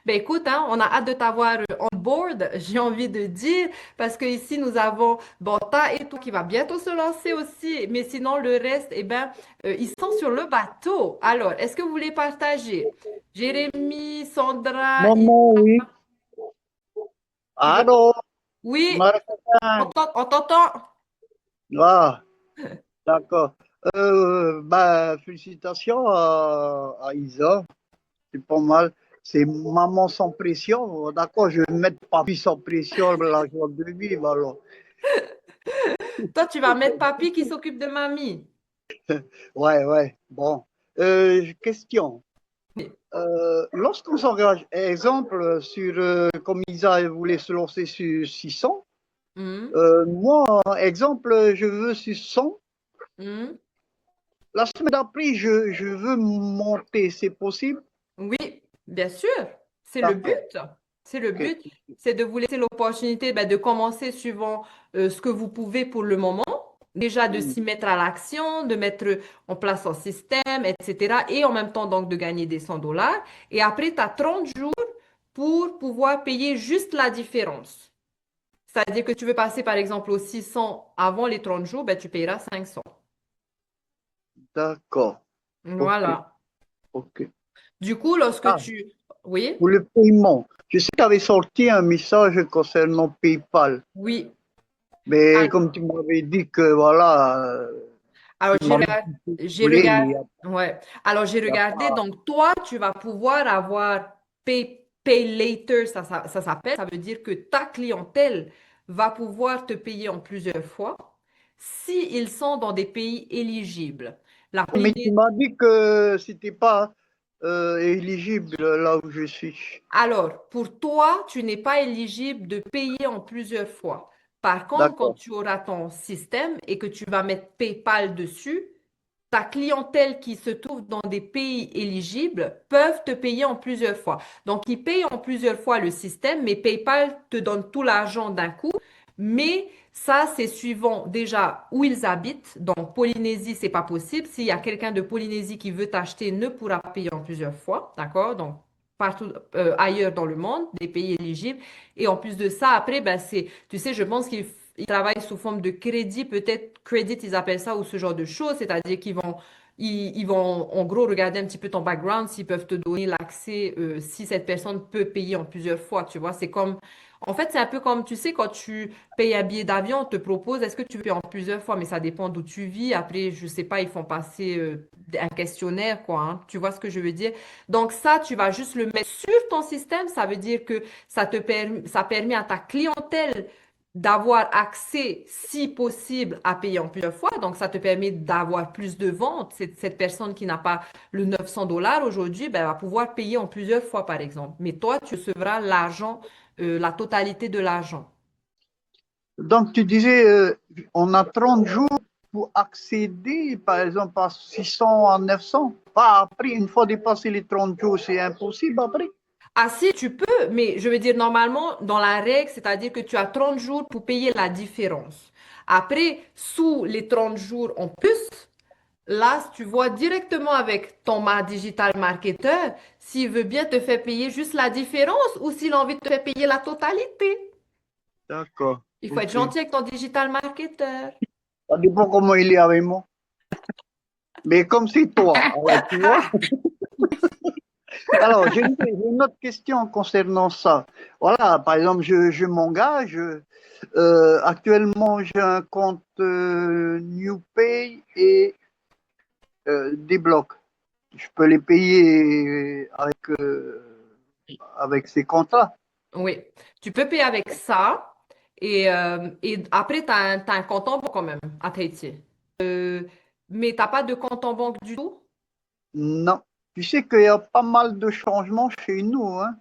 Speaker 1: Ben écoute, hein, on a hâte de t'avoir on board, j'ai envie de dire, parce que ici nous avons Bota et tout qui va bientôt se lancer aussi. Mais sinon, le reste, eh ben, ils sont sur le bateau. Alors, est-ce que vous voulez partager? Jérémy, Sandra,
Speaker 2: Maman, oui.
Speaker 1: tu veux...
Speaker 2: Allô,
Speaker 1: Oui,
Speaker 2: Martin.
Speaker 1: on t'entend.
Speaker 2: Ah, d'accord. Bah, félicitations à Isa. C'est pas mal. C'est maman sans pression. D'accord, je vais mettre papy sans pression, la joie de vivre alors.
Speaker 1: Toi, tu vas mettre papy qui s'occupe de mamie.
Speaker 2: Ouais, ouais. Bon. Question. Lorsqu'on s'engage, exemple, sur, comme Isa voulait se lancer sur 600,
Speaker 1: Mhm,
Speaker 2: moi, exemple, je veux sur 100.
Speaker 1: mhm.
Speaker 2: La semaine d'après, je veux monter, c'est possible?
Speaker 1: Oui, bien sûr. C'est le but.
Speaker 2: D'accord.
Speaker 1: C'est le
Speaker 2: Ok.
Speaker 1: but. C'est de vous laisser l'opportunité ben, de commencer suivant ce que vous pouvez pour le moment. Déjà de
Speaker 2: Hmm.
Speaker 1: s'y mettre à l'action, de mettre en place un système, etc. Et en même temps, donc, de gagner des 100 dollars. Et après, tu as 30 jours pour pouvoir payer juste la différence. C'est-à-dire que tu veux passer, par exemple, aux 600 avant les 30 jours, ben, tu payeras 500.
Speaker 2: D'accord. Ok,
Speaker 1: Voilà.
Speaker 2: ok.
Speaker 1: Du coup, lorsque
Speaker 2: Ah,
Speaker 1: tu... Oui,
Speaker 2: pour le paiement, je sais qu'il avait sorti un message concernant PayPal,
Speaker 1: oui.
Speaker 2: mais
Speaker 1: Al-
Speaker 2: comme tu m'avais dit que voilà,
Speaker 1: Alors,
Speaker 2: tu m'as mis tout ce que tu voulais, mais
Speaker 1: ouais. Alors, j'ai
Speaker 2: il y a
Speaker 1: regardé.
Speaker 2: pas.
Speaker 1: Donc, toi, tu vas pouvoir avoir pay later, ça s'appelle. Ça veut dire que ta clientèle va pouvoir te payer en plusieurs fois si ils sont dans des pays éligibles. La
Speaker 2: Mais tu
Speaker 1: Polynésie.
Speaker 2: m'as dit que c'était pas éligible là où je suis.
Speaker 1: Alors, pour toi, tu n'es pas éligible de payer en plusieurs fois. Par contre, quand
Speaker 2: D'accord.
Speaker 1: tu auras ton système et que tu vas mettre PayPal dessus, ta clientèle qui se trouve dans des pays éligibles peuvent te payer en plusieurs fois. Donc, ils payent en plusieurs fois le système, mais PayPal te donne tout l'argent d'un coup. Mais ça, c'est suivant déjà où ils habitent. Donc, Polynésie, c'est pas possible. S'il y a quelqu'un de Polynésie qui veut t'acheter, ne pourra payer en plusieurs fois. D'accord? Donc, partout ailleurs dans le monde, des pays éligibles. Et en plus de ça, après, ben, tu sais, je pense qu'ils travaillent sous forme de crédit, peut-être credit, ils appellent ça, ou ce genre de choses, c'est-à-dire ils vont en gros regarder un petit peu ton background, s'ils peuvent te donner l'accès, si cette personne peut payer en plusieurs fois, tu vois. En fait, c'est un peu comme, tu sais, quand tu payes un billet d'avion, on te propose, est-ce que tu veux payer en plusieurs fois, mais ça dépend d'où tu vis. Après, je sais pas, ils font passer un questionnaire, quoi, hein. Tu vois ce que je veux dire? Donc ça, tu vas juste le mettre sur ton système. Ça veut dire que ça permet à ta clientèle d'avoir accès, si possible, à payer en plusieurs fois. Donc, ça te permet d'avoir plus de ventes. Cette personne qui n'a pas le 900 $ aujourd'hui, ben, va pouvoir payer en plusieurs fois, par exemple. Mais toi, tu recevras l'argent, la totalité de l'argent.
Speaker 2: Donc tu disais, on a 30 jours pour accéder, par exemple, à 600, à 900. Pas après, une fois dépassé les 30 jours, c'est impossible après.
Speaker 1: Ah si, tu peux, mais je veux dire, normalement, dans la règle, c'est-à-dire que tu as 30 jours pour payer la différence. Après, sous les 30 jours en plus, là, tu vois directement avec ton digital marketer s'il veut bien te faire payer juste la différence ou s'il a envie de te faire payer la totalité.
Speaker 2: D'accord,
Speaker 1: Il faut être
Speaker 2: ok.
Speaker 1: gentil avec ton digital marketer.
Speaker 2: Ça dépend comment il est avec moi. Mais comme c'est toi, alors tu vois. Alors, j'ai une autre question concernant ça. Voilà, par exemple, je m'engage. Actuellement, j'ai un compte NewPay et des blocs. Je peux les payer avec ces comptes-là.
Speaker 1: Oui, tu peux payer avec ça et après, t'as un compte en banque quand même à Tahiti. Mais t'as pas de compte en banque du tout?
Speaker 2: Non. Tu sais qu'il y a pas mal de changements chez nous, hein.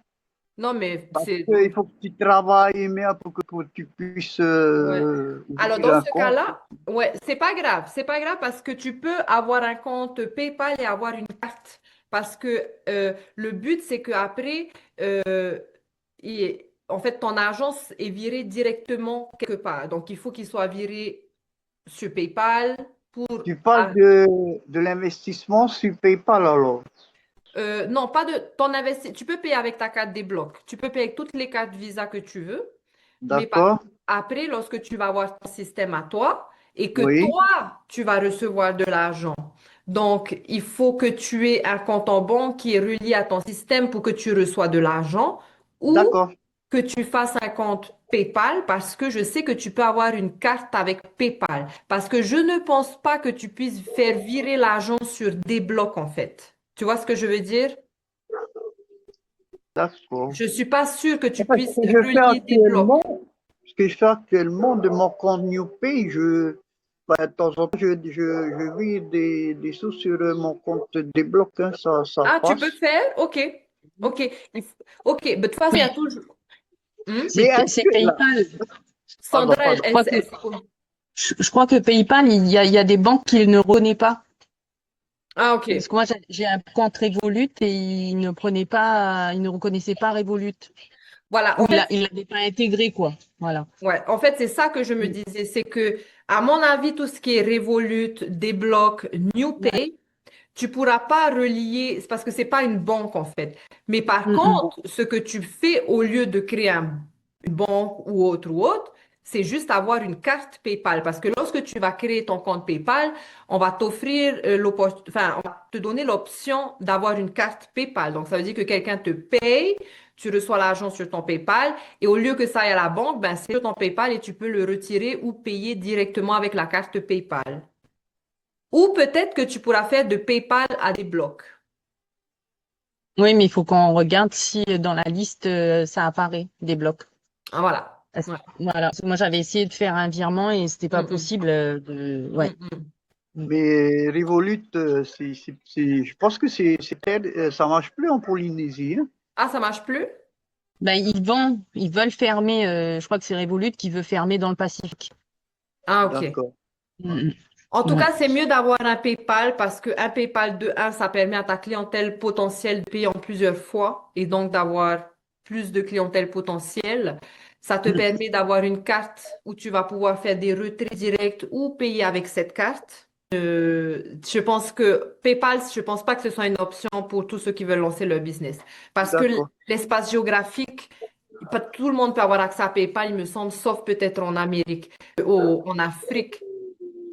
Speaker 1: Non, mais
Speaker 2: Parce
Speaker 1: c'est...
Speaker 2: qu'il faut que tu travailles, mais pour que tu puisses
Speaker 1: Ouais. Alors,
Speaker 2: ouvrir
Speaker 1: dans
Speaker 2: un
Speaker 1: ce
Speaker 2: compte.
Speaker 1: cas-là, ouais, c'est pas grave. C'est pas grave parce que tu peux avoir un compte PayPal et avoir une carte. Parce que le but, c'est qu'après, en fait, ton argent est viré directement quelque part. Donc, il faut qu'il soit viré sur PayPal pour...
Speaker 2: Tu parles de l'investissement sur PayPal alors.
Speaker 1: non, pas de ton investissement. Tu peux payer avec ta carte des blocs. Tu peux payer avec toutes les cartes Visa que tu veux. Mais
Speaker 2: D'accord?
Speaker 1: après, lorsque tu vas avoir ton système à toi et que
Speaker 2: Oui.
Speaker 1: toi, tu vas recevoir de l'argent, donc il faut que tu aies un compte en banque qui est relié à ton système pour que tu reçois de l'argent ou
Speaker 2: D'accord.
Speaker 1: que tu fasses un compte PayPal parce que je sais que tu peux avoir une carte avec PayPal. Parce que je ne pense pas que tu puisses faire virer l'argent sur des blocs en fait. Tu vois ce que je veux dire?
Speaker 2: D'accord.
Speaker 1: Je suis pas sûre que tu
Speaker 2: Enfin,
Speaker 1: puisses relier des blocs.
Speaker 2: ce que je fais actuellement de mon compte NewPay, ben, de temps en temps, je vis des sous sur mon compte débloque, hein, ça
Speaker 1: Ah, tu peux
Speaker 2: passe.
Speaker 1: faire? OK. OK. OK. Mais de toute façon, il y a
Speaker 5: Mais
Speaker 1: toujours. Hmm?
Speaker 2: Mais
Speaker 5: c'est
Speaker 2: actuellement,
Speaker 5: PayPal.
Speaker 2: pardon,
Speaker 1: Sandra,
Speaker 2: pardon.
Speaker 5: Je crois que,
Speaker 1: c'est quoi?
Speaker 5: je crois que PayPal, il y a des banques qu'il ne reconnaît pas.
Speaker 1: Ah,
Speaker 5: Parce
Speaker 1: OK.
Speaker 5: que moi, j'ai un compte Revolut et il ne reconnaissait pas Revolut.
Speaker 1: Voilà.
Speaker 5: Ou il l'avait pas intégré, quoi. Voilà.
Speaker 1: Ouais, en fait, c'est ça que je me disais. C'est que, à mon avis, tout ce qui est Revolut, Débloc,
Speaker 5: Ouais.
Speaker 1: NewPay, tu pourras pas relier, c'est parce que c'est pas une banque, en fait. Mais par
Speaker 5: Mm, mm.
Speaker 1: contre, ce que tu fais au lieu de créer une banque ou autre, c'est juste avoir une carte PayPal. Parce que lorsque tu vas créer ton compte PayPal, on va t'offrir enfin, on va te donner l'option d'avoir une carte PayPal. Donc, ça veut dire que quelqu'un te paye, tu reçois l'argent sur ton PayPal et au lieu que ça aille à la banque, ben, c'est sur ton PayPal et tu peux le retirer ou payer directement avec la carte PayPal. Ou peut-être que tu pourras faire de PayPal à des blocs.
Speaker 5: Oui, mais il faut qu'on regarde si dans la liste, ça apparaît, des blocs.
Speaker 1: Ah, voilà.
Speaker 5: Parce-
Speaker 1: Ouais.
Speaker 5: Voilà. Parce que moi, j'avais essayé de faire un virement et c'était pas
Speaker 1: Mm,
Speaker 5: possible de.
Speaker 1: mm,
Speaker 5: Ouais.
Speaker 1: mm, mm.
Speaker 5: Mm.
Speaker 2: Mais Revolut, je pense que ça marche plus en Polynésie, hein.
Speaker 1: Ah, ça marche plus?
Speaker 5: Ben, ils veulent fermer, je crois que c'est Revolut qui veut fermer dans le Pacifique.
Speaker 1: Ah, OK.
Speaker 2: D'accord.
Speaker 5: Mm,
Speaker 1: En tout
Speaker 5: mm. Ouais.
Speaker 1: cas, c'est mieux d'avoir un PayPal parce qu'un PayPal de un, ça permet à ta clientèle potentielle de payer en plusieurs fois et donc d'avoir plus de clientèle potentielle. Ça te
Speaker 5: Mm.
Speaker 1: permet d'avoir une carte où tu vas pouvoir faire des retraits directs ou payer avec cette carte. Je pense que PayPal, je pense pas que ce soit une option pour tous ceux qui veulent lancer leur business. Parce que
Speaker 2: D'accord.
Speaker 1: l'espace géographique, pas tout le monde peut avoir accès à PayPal, il me semble, sauf peut-être en Amérique, en Afrique,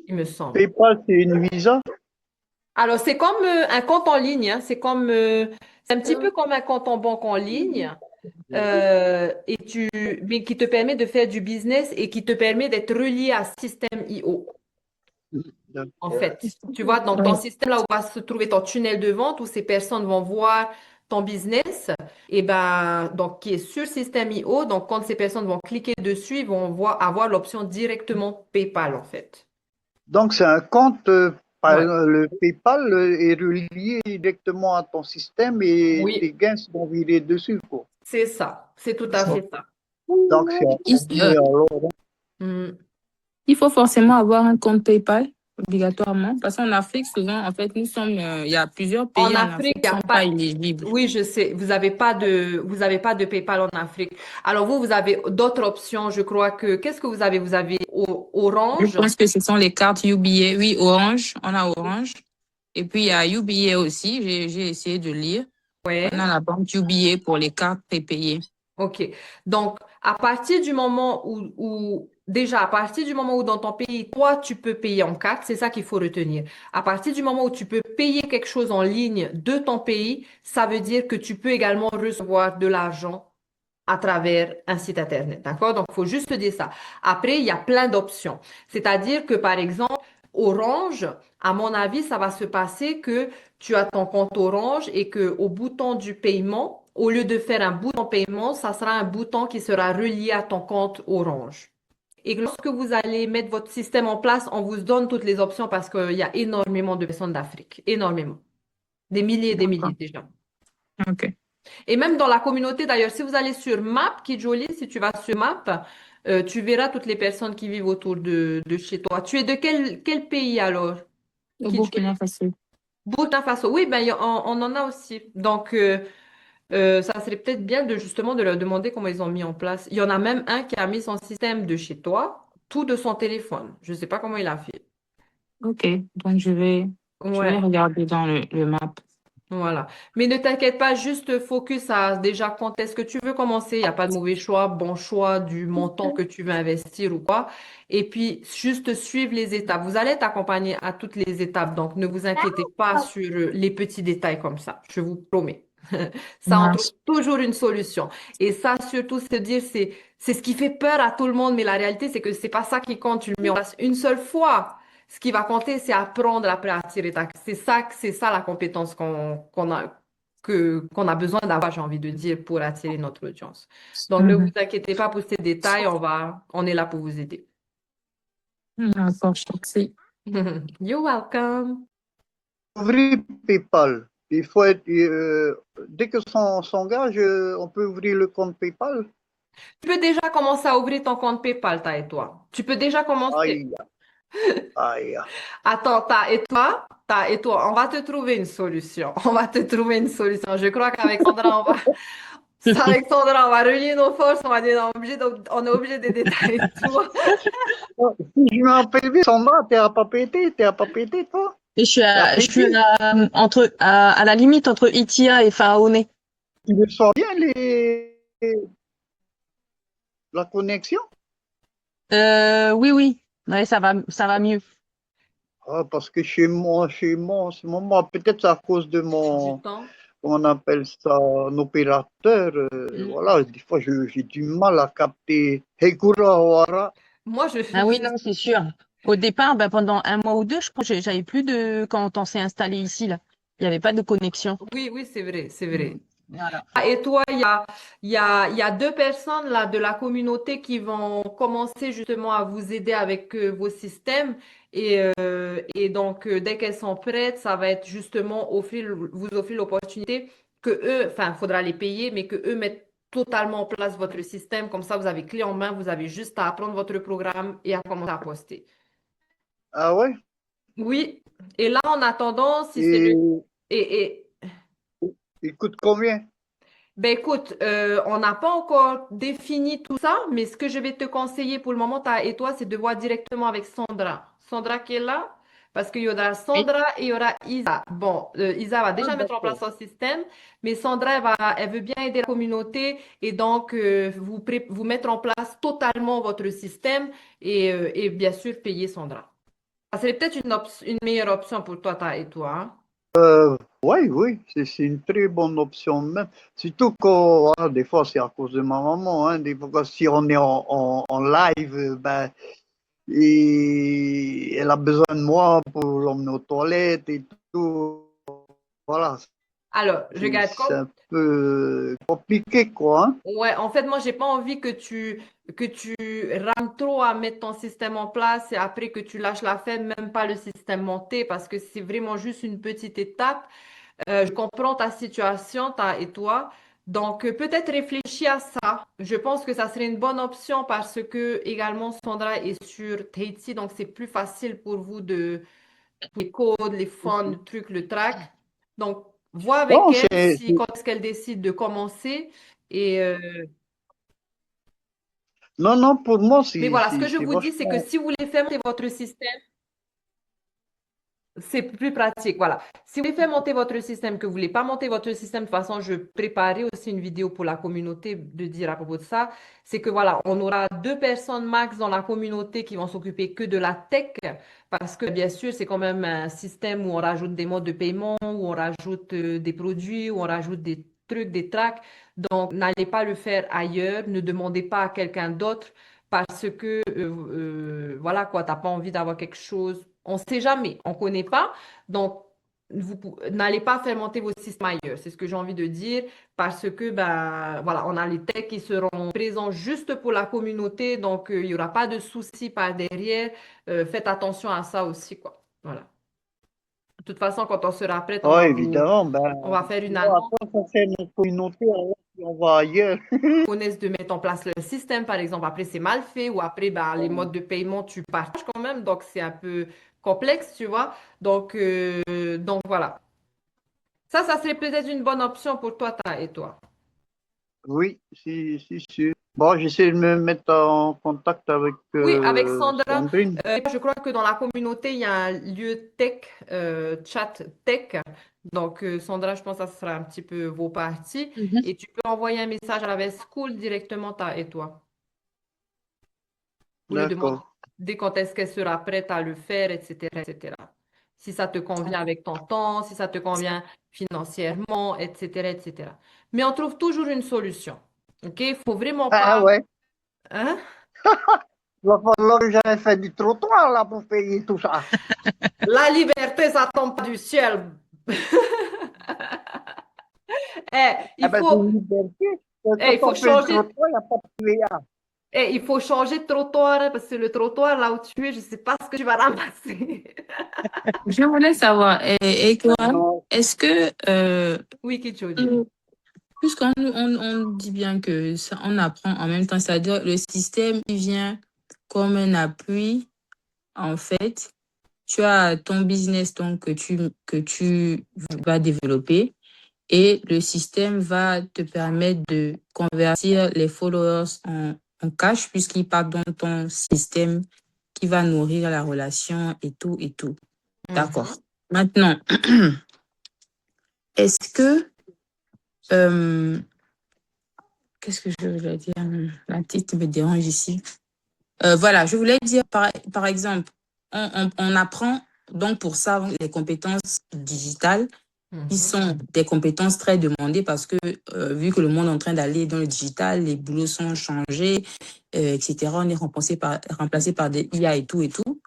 Speaker 1: il me semble.
Speaker 2: PayPal, c'est une Visa?
Speaker 1: Alors, c'est comme un compte en ligne, hein. C'est un petit peu comme un compte en banque en ligne, mais qui te permet de faire du business et qui te permet d'être relié à Système IO, en
Speaker 2: D'accord.
Speaker 1: fait. Tu vois, donc ton
Speaker 3: Oui.
Speaker 1: système là où va se trouver ton tunnel de vente, où ces personnes vont voir ton business, et ben, donc qui est sur Système IO. Donc, quand ces personnes vont cliquer dessus, ils vont avoir l'option directement PayPal, en fait.
Speaker 2: Donc, c'est un compte, par
Speaker 1: Ouais.
Speaker 2: exemple, le PayPal est relié directement à ton système et tes
Speaker 1: Oui,
Speaker 2: gains sont virés dessus, quoi.
Speaker 1: c'est ça. C'est tout à fait ça.
Speaker 2: Donc, c'est
Speaker 3: Euh,
Speaker 2: arrangé alors.
Speaker 1: Mm.
Speaker 3: Il faut forcément avoir un compte PayPal, obligatoirement. Parce qu'en Afrique, souvent, en fait, il y a plusieurs
Speaker 1: En
Speaker 3: pays en
Speaker 1: Afrique,
Speaker 3: Afrique
Speaker 1: il
Speaker 3: qui
Speaker 1: n'y a
Speaker 3: ne sont pas
Speaker 1: pas.
Speaker 3: éligibles.
Speaker 1: Oui, je sais. Vous avez pas de PayPal en Afrique. Alors vous avez d'autres options. Je crois que. Qu'est-ce que vous avez? Vous avez
Speaker 3: Je
Speaker 1: Orange.
Speaker 3: pense que ce sont les cartes UBA. Oui, Orange, on a Orange. Et puis, il y a UBA aussi, j'ai essayé de lire. On a
Speaker 1: Ouais.
Speaker 3: la banque UBA pour les cartes prépayées.
Speaker 1: OK. Donc, à partir du moment déjà, à partir du moment où dans ton pays, toi, tu peux payer en carte, c'est ça qu'il faut retenir. À partir du moment où tu peux payer quelque chose en ligne de ton pays, ça veut dire que tu peux également recevoir de l'argent à travers un site Internet. D'accord? Donc, il faut juste dire ça. Après, il y a plein d'options. C'est-à-dire que, par exemple, Orange, à mon avis, ça va se passer que tu as ton compte Orange et que au bouton du paiement, au lieu de faire un bouton paiement, ça sera un bouton qui sera relié à ton compte Orange. Et lorsque vous allez mettre votre système en place, on vous donne toutes les options parce qu'il y a énormément de personnes d'Afrique. Énormément. Des milliers et des milliers
Speaker 3: D'accord.
Speaker 1: déjà.
Speaker 3: OK.
Speaker 1: Et même dans la communauté, d'ailleurs, si vous allez sur Map, qui est jolie, si tu vas sur Map, tu verras toutes les personnes qui vivent autour de chez toi. Tu es de quel pays alors?
Speaker 3: Au
Speaker 1: Qui
Speaker 3: Burkina Faso.
Speaker 1: Burkina Faso. Oui, ben, on en a aussi. Donc, ça serait peut-être bien de justement de leur demander comment ils ont mis en place. Il y en a même un qui a mis son système de chez toi, tout de son téléphone. Je ne sais pas comment il a fait.
Speaker 3: OK. Donc, je vais
Speaker 1: Ouais.
Speaker 3: regarder dans le map.
Speaker 1: Voilà. Mais ne t'inquiète pas, juste focus à déjà quand est-ce que tu veux commencer. Il n'y a pas de mauvais choix, bon choix du montant que tu veux investir ou quoi. Et puis, juste suivre les étapes. Vous allez être accompagné à toutes les étapes. Donc, ne vous inquiétez pas sur les petits détails comme ça. Je vous promets. Ça, on trouve
Speaker 3: Merci.
Speaker 1: toujours une solution. Et ça, surtout, se dire, c'est ce qui fait peur à tout le monde. Mais la réalité, c'est que c'est pas ça qui compte. Tu le mets en place une seule fois. Ce qui va compter, c'est apprendre après à tirer ta. C'est ça la compétence qu'on a besoin d'avoir, j'ai envie de dire, pour attirer notre audience. Donc, ne vous
Speaker 3: Mhm.
Speaker 1: inquiétez pas pour ces détails, on est là pour vous aider.
Speaker 3: D'accord, je t'en prie.
Speaker 1: You're welcome.
Speaker 2: Ouvrir PayPal. Il faut être, dès que son s'engage, on peut ouvrir le compte PayPal.
Speaker 1: Tu peux déjà commencer à ouvrir ton compte PayPal, ta et toi. Tu peux déjà commencer.
Speaker 2: Aïe, aïe.
Speaker 1: Attends, ta et toi, on va te trouver une solution. On va te trouver une solution. Je crois qu'avec Sandra, Alexandra, on va relier nos forces, on va dire, on est obligé de détailler tout.
Speaker 2: Si je me rappelle bien, Sandra, t'es à Papeete, toi?
Speaker 5: Et
Speaker 2: T'es à
Speaker 5: je suis
Speaker 2: Pékin.
Speaker 5: à la limite entre Itia et Faone.
Speaker 2: Tu me sens bien la connexion?
Speaker 5: Oui, oui. Ouais, ça va mieux.
Speaker 2: Ah, parce que chez moi, en ce moment, peut-être à cause de
Speaker 1: Du
Speaker 2: mon,
Speaker 1: temps?
Speaker 2: comment on appelle ça, un opérateur,
Speaker 1: Mm.
Speaker 2: voilà, des fois j'ai du mal à capter. Hekura Hawara.
Speaker 1: Moi,
Speaker 5: Ah oui, non, c'est sûr. Au départ, ben, pendant un mois ou deux, je crois que j'avais plus de... Quand on s'est installé ici, là, il n'y avait pas de connexion.
Speaker 1: oui, oui, c'est vrai, c'est
Speaker 5: Mm.
Speaker 1: vrai.
Speaker 5: Voilà.
Speaker 1: Ah, et toi, il y a deux personnes là de la communauté qui vont commencer justement à vous aider avec vos systèmes. Et donc, dès qu'elles sont prêtes, ça va être justement vous offrir l'opportunité que eux, enfin, il faudra les payer, mais que eux mettent totalement en place votre système. Comme ça, vous avez clé en main, vous avez juste à apprendre votre programme et à commencer à poster.
Speaker 2: Ah ouais?
Speaker 1: Oui. Et là, en attendant, si c'est le...
Speaker 2: Et
Speaker 1: Et,
Speaker 2: il coûte combien?
Speaker 1: Ben écoute, on n'a pas encore défini tout ça, mais ce que je vais te conseiller pour le moment, et toi, c'est de voir directement avec Sandra. Sandra qui est là, parce qu'il y aura
Speaker 5: Oui.
Speaker 1: Sandra et il y aura Isa. Bon, Isa va
Speaker 2: Ah,
Speaker 1: déjà mettre en place
Speaker 2: d'accord.
Speaker 1: son système, mais Sandra, elle veut bien aider la communauté et donc vous mettre en place totalement votre système et bien sûr payer Sandra. Ça serait peut-être une meilleure option pour toi, et toi, hein.
Speaker 2: Oui, oui, c'est une très bonne option même. Surtout que voilà, des fois c'est à cause de ma maman, hein, des fois si on est en live, ben, et elle a besoin de moi pour l'emmener aux toilettes et tout. Voilà,
Speaker 1: Alors, regarde,
Speaker 2: c'est un peu compliqué, quoi, hein.
Speaker 1: ouais, en fait, moi, j'ai pas envie que tu rames trop à mettre ton système en place et après que tu lâches l'affaire, même pas le système monté, parce que c'est vraiment juste une petite étape. Je comprends ta situation, et toi. Donc, peut-être réfléchis à ça. Je pense que ça serait une bonne option parce que également Sandra est sur Tahiti, donc c'est plus facile pour vous pour les codes, les fonds, le truc, le track. Donc, vois avec
Speaker 2: Bon,
Speaker 1: elle si quand est-ce qu'elle décide de commencer. Et,
Speaker 2: non, non, pour moi,
Speaker 1: mais voilà, ce que je
Speaker 2: c'est
Speaker 1: vous dis, c'est que
Speaker 2: vachement.
Speaker 1: si vous voulez faire monter votre système, c'est plus pratique. Voilà. Si vous voulez faire monter votre système, que vous voulez pas monter votre système, de toute façon, je préparais aussi une vidéo pour la communauté de dire à propos de ça. C'est que voilà, on aura deux personnes max dans la communauté qui vont s'occuper que de la tech, parce que bien sûr, c'est quand même un système où on rajoute des modes de paiement, où on rajoute des produits, où on rajoute des trucs, des tracks. Donc, n'allez pas le faire ailleurs, ne demandez pas à quelqu'un d'autre parce que voilà quoi, t'as pas envie d'avoir quelque chose. On ne sait jamais, on ne connaît pas. Donc, n'allez pas faire monter vos systèmes ailleurs. C'est ce que j'ai envie de dire parce que ben voilà, on a les techs qui seront présents juste pour la communauté, donc il n'y aura pas de soucis par derrière. Faites attention à ça aussi quoi. Voilà. De toute façon, quand on sera prête,
Speaker 2: Oui, évidemment, ben,
Speaker 1: on va faire une
Speaker 2: sinon, à
Speaker 1: annonce.
Speaker 2: quoi ça sert notre communauté alors, si on va ailleurs?
Speaker 1: Connaissent de mettre en place le système, par exemple. Après, c'est mal fait ou après, ben, les modes de paiement, tu partages quand même. Donc, c'est un peu complexe, tu vois. Donc voilà. Ça serait peut-être une bonne option pour toi, et toi.
Speaker 2: Oui, si, sûr. Bon, j'essaie de me mettre en contact avec
Speaker 1: Oui, avec Sandra,
Speaker 2: Sandrine.
Speaker 1: je crois que dans la communauté, il y a un lieu tech, chat tech. Donc, Sandra, je pense que ça sera un petit peu vos parties.
Speaker 5: Mhm.
Speaker 1: Et tu peux envoyer un message à la Best School directement, et toi, pour lui
Speaker 2: D'accord.
Speaker 1: demander quand est-ce qu'elle sera prête à le faire, etc., etc. Si ça te convient avec ton temps, si ça te convient financièrement, etc., etc. Mais on trouve toujours une solution. OK? Il faut vraiment
Speaker 2: Ah
Speaker 1: pas...
Speaker 2: ouais,
Speaker 1: Hein?
Speaker 2: il va falloir que j'aille faire du trottoir là pour payer tout ça.
Speaker 1: La liberté, ça tombe pas du ciel.
Speaker 2: Ah ben, c'est une liberté. Quand
Speaker 1: Il faut
Speaker 2: on fait le
Speaker 1: changer,
Speaker 2: trottoir, il n'y a pas de TVA.
Speaker 1: il faut changer de trottoir, hein, parce que le trottoir, là où tu es, je sais pas ce que tu vas ramasser.
Speaker 3: Je voulais savoir, et toi,
Speaker 2: Non.
Speaker 3: est-ce que,
Speaker 1: Oui, Kichodi.
Speaker 3: puisqu'on on dit bien que ça, on apprend en même temps, c'est-à-dire le système, il vient comme un appui, en fait. Tu as ton business donc, que tu vas développer et le système va te permettre de convertir les followers en cash puisqu'ils partent dans ton système qui va nourrir la relation et tout et tout. D'accord.
Speaker 1: Mhm.
Speaker 3: Maintenant, est-ce que, euh, qu'est-ce que je voulais dire? La petite me dérange ici. Voilà, je voulais dire, par exemple, on apprend donc pour ça les compétences digitales qui
Speaker 1: Mhm.
Speaker 3: sont des compétences très demandées parce que vu que le monde est en train d'aller dans le digital, les boulots sont changés, etc. On est remplacé par des IA et tout et tout.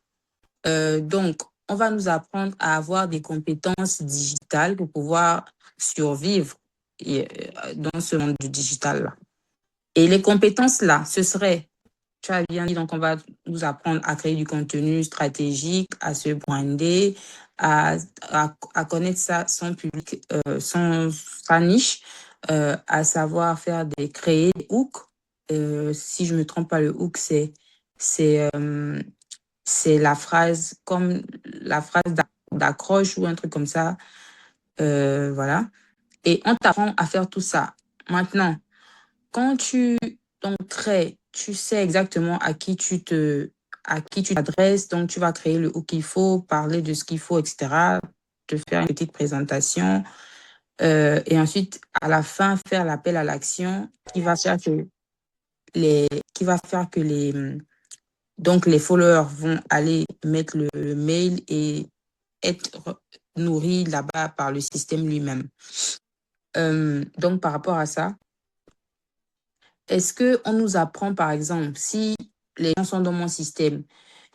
Speaker 3: Donc, on va nous apprendre à avoir des compétences digitales pour pouvoir survivre dans ce monde du digital-là. Et les compétences-là, ce serait, tu as bien dit, donc on va nous apprendre à créer du contenu stratégique, à se brander, à connaître son public, sa niche, à savoir créer des hooks. Si je ne me trompe pas, le hook, c'est, euh, c'est la phrase comme la phrase d'accroche ou un truc comme ça. Voilà. Et on t'apprend à faire tout ça. Maintenant, quand tu donc crées, tu sais exactement à qui tu t'adresses. Donc, tu vas créer le hook qu'il faut, parler de ce qu'il faut, etc. Te faire une petite présentation. Et ensuite, à la fin, faire l'appel à l'action qui va faire que donc les followers vont aller mettre le mail et être nourris là-bas par le système lui-même. Donc, par rapport à ça, est-ce qu'on nous apprend, par exemple, si les gens sont dans mon système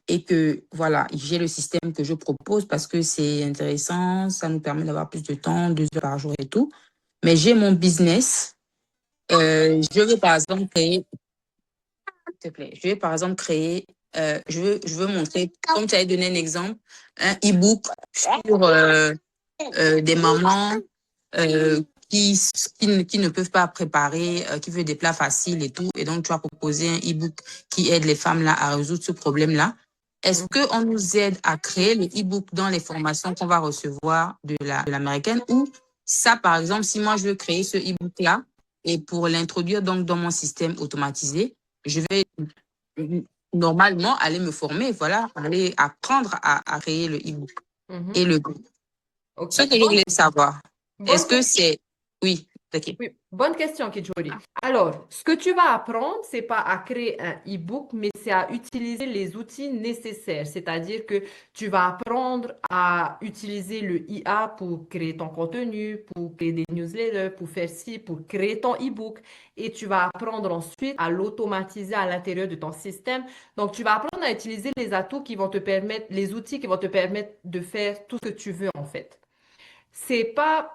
Speaker 3: et que, voilà, j'ai le système que je propose parce que c'est intéressant, ça nous permet d'avoir plus de temps, 2 heures par jour et tout, mais j'ai mon business, je veux, par exemple, créer, s'il te plaît, je vais, par exemple, créer, je veux montrer, comme tu avais donné un exemple, un e-book sur des mamans euh, qui ne peuvent pas préparer, qui veulent des plats faciles et tout. Et donc, tu as proposé un e-book qui aide les femmes là à résoudre ce problème-là. Est-ce qu'on nous aide à créer le e-book dans les formations qu'on va recevoir de l'américaine ou ça, par exemple, si moi je veux créer ce e-book-là et pour l'introduire donc dans mon système automatisé, je vais normalement aller me former, voilà, aller apprendre à créer le e-book et
Speaker 1: Mhm.
Speaker 3: le
Speaker 1: OK.
Speaker 3: ce que je voulais savoir, est-ce
Speaker 1: Bonne
Speaker 3: que c'est... Oui, ok.
Speaker 1: Oui, bonne question, Kijoli. Alors, ce que tu vas apprendre, c'est pas à créer un e-book, mais c'est à utiliser les outils nécessaires. C'est-à-dire que tu vas apprendre à utiliser le IA pour créer ton contenu, pour créer des newsletters, pour faire ci, pour créer ton e-book. Et tu vas apprendre ensuite à l'automatiser à l'intérieur de ton système. Donc, tu vas apprendre à utiliser les atouts qui vont te permettre, les outils qui vont te permettre de faire tout ce que tu veux, en fait. C'est pas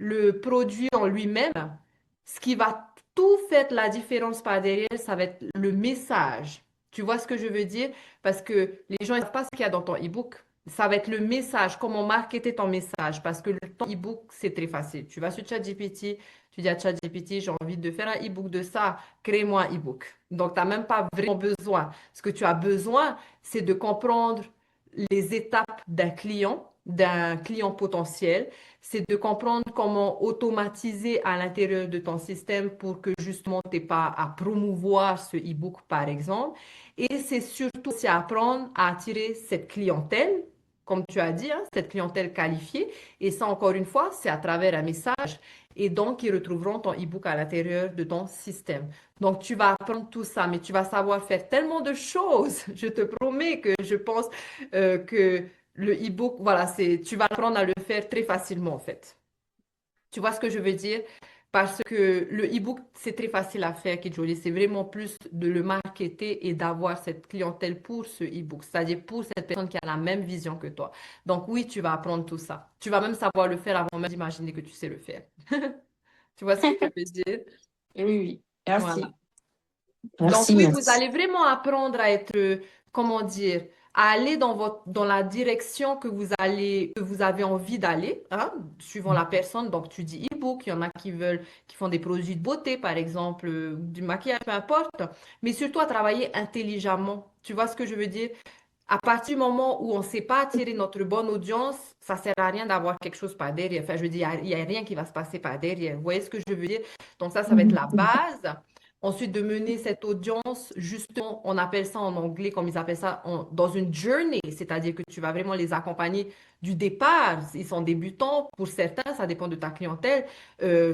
Speaker 1: le produit en lui-même. Ce qui va tout faire la différence par derrière, ça va être le message. Tu vois ce que je veux dire? Parce que les gens ne savent pas ce qu'il y a dans ton e-book. Ça va être le message, comment marketer ton message. Parce que ton e-book, c'est très facile. Tu vas sur ChatGPT, tu dis à ChatGPT, j'ai envie de faire un e-book de ça, crée-moi un e-book. Donc, tu n'as même pas vraiment besoin. Ce que tu as besoin, c'est de comprendre les étapes d'un client potentiel, c'est de comprendre comment automatiser à l'intérieur de ton système pour que justement tu n'aies pas à promouvoir ce e-book, par exemple. Et c'est surtout aussi apprendre à attirer cette clientèle, comme tu as dit, hein, cette clientèle qualifiée. Et ça, encore une fois, c'est à travers un message. Et donc, ils retrouveront ton e-book à l'intérieur de ton système. Donc, tu vas apprendre tout ça, mais tu vas savoir faire tellement de choses. Je te promets que je pense que le e-book, voilà, tu vas apprendre à le faire très facilement, en fait. Tu vois ce que je veux dire? Parce que le e-book, c'est très facile à faire, Kijoli. C'est vraiment plus de le marketer et d'avoir cette clientèle pour ce e-book, c'est-à-dire pour cette personne qui a la même vision que toi. Donc oui, tu vas apprendre tout ça. Tu vas même savoir le faire avant même d'imaginer que tu sais le faire. Tu vois ce que je veux dire?
Speaker 3: Oui, oui. Merci.
Speaker 1: Voilà. Donc
Speaker 3: Merci,
Speaker 1: oui, vous
Speaker 3: merci.
Speaker 1: allez vraiment apprendre à être, comment dire, à aller dans la direction que vous avez envie d'aller, hein, suivant la personne. Donc tu dis e-book, il y en a qui font des produits de beauté, par exemple, du maquillage, peu importe, mais surtout à travailler intelligemment. Tu vois ce que je veux dire? À partir du moment où on ne sait pas attirer notre bonne audience, ça ne sert à rien d'avoir quelque chose par derrière. Enfin, je veux dire, il y a rien qui va se passer par derrière. Vous voyez ce que je veux dire? Donc ça va être la base. Ensuite, de mener cette audience, justement, on appelle ça en anglais, comme ils appellent ça, dans une journey, c'est-à-dire que tu vas vraiment les accompagner du départ. Ils sont débutants, pour certains, ça dépend de ta clientèle,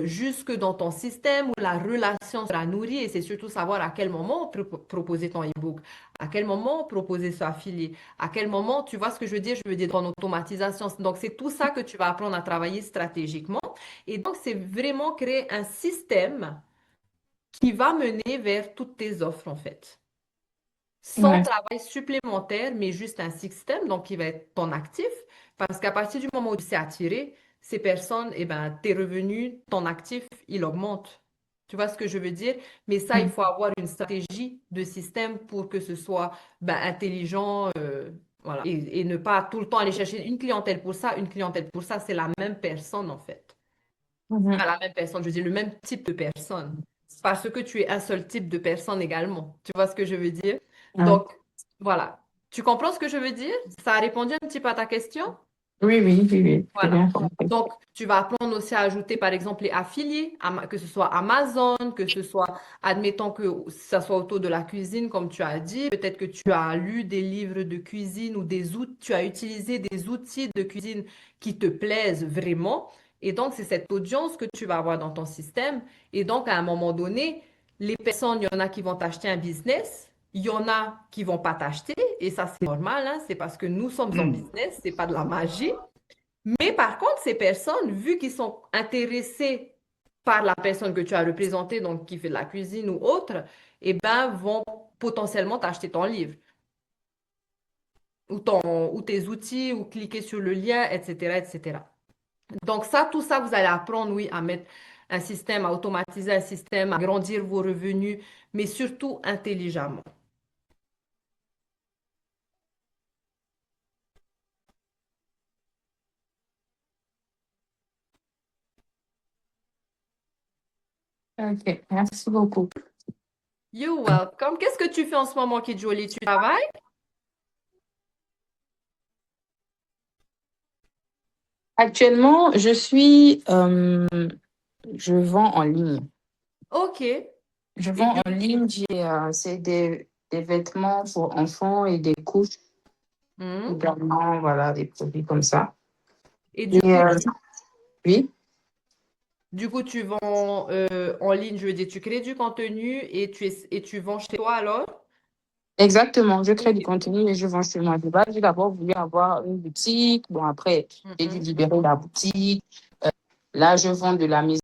Speaker 1: jusque dans ton système où la relation sera nourrie et c'est surtout savoir à quel moment proposer ton e-book, à quel moment proposer ce affilié, à quel moment, tu vois ce que je veux dire? Je veux dire ton automatisation. Donc, c'est tout ça que tu vas apprendre à travailler stratégiquement. Et donc, c'est vraiment créer un système qui va mener vers toutes tes offres, en fait. Sans
Speaker 3: Ouais.
Speaker 1: travail supplémentaire, mais juste un système, donc qui va être ton actif, parce qu'à partir du moment où tu sais attirer ces personnes, eh ben, tes revenus, ton actif, il augmente. Tu vois ce que je veux dire? Mais ça, il faut avoir une stratégie de système pour que ce soit ben, intelligent, voilà. Et ne pas tout le temps aller chercher une clientèle pour ça, une clientèle pour ça, c'est la même personne, en fait.
Speaker 3: Mhm.
Speaker 1: Pas la même personne, je veux dire le même type de personne. Parce que tu es un seul type de personne également. Tu vois ce que je veux dire?
Speaker 3: Ouais.
Speaker 1: Donc, voilà. Tu comprends ce que je veux dire? Ça a répondu un petit peu à ta question?
Speaker 3: Oui, oui, oui, oui, j'ai
Speaker 1: Voilà.
Speaker 3: bien compris.
Speaker 1: Donc, tu vas apprendre aussi à ajouter, par exemple, les affiliés, que ce soit Amazon, que ce soit, admettons que ça soit autour de la cuisine, comme tu as dit. Peut-être que tu as lu des livres de cuisine ou des outils, tu as utilisé des outils de cuisine qui te plaisent vraiment. Et donc, c'est cette audience que tu vas avoir dans ton système. Et donc, à un moment donné, les personnes, il y en a qui vont t'acheter un business. Il y en a qui vont pas t'acheter, et ça c'est normal, hein, c'est parce que nous sommes en business, c'est pas de la magie. Mais par contre, ces personnes, vu qu'ils sont intéressés par la personne que tu as représentée, donc qui fait de la cuisine ou autre, eh ben, vont potentiellement t'acheter ton livre ou tes outils ou cliquer sur le lien, etc., etc. Donc ça, tout ça, vous allez apprendre, oui, à mettre un système, à automatiser un système, à grandir vos revenus, mais surtout intelligemment.
Speaker 3: Ok, merci beaucoup.
Speaker 1: You're welcome. Qu'est-ce que tu fais en ce moment, Kidjoli? Tu travailles?
Speaker 3: Actuellement, je vends en ligne.
Speaker 1: OK.
Speaker 3: Je
Speaker 1: Et
Speaker 3: vends
Speaker 1: du,
Speaker 3: en ligne, c'est des vêtements pour enfants et des couches
Speaker 1: Hmm.
Speaker 3: également, voilà, des produits comme ça.
Speaker 1: Et
Speaker 3: Et
Speaker 1: du coup,
Speaker 3: oui,
Speaker 1: tu vends en ligne, je veux dire, tu crées du contenu et tu vends chez toi alors?
Speaker 3: exactement. Je crée du
Speaker 1: Ok.
Speaker 3: contenu et je vends chez moi. De base, j'ai d'abord voulu avoir une boutique. Bon, après, j'ai dû
Speaker 1: Mhm.
Speaker 3: libérer la boutique. Là, je vends de la maison.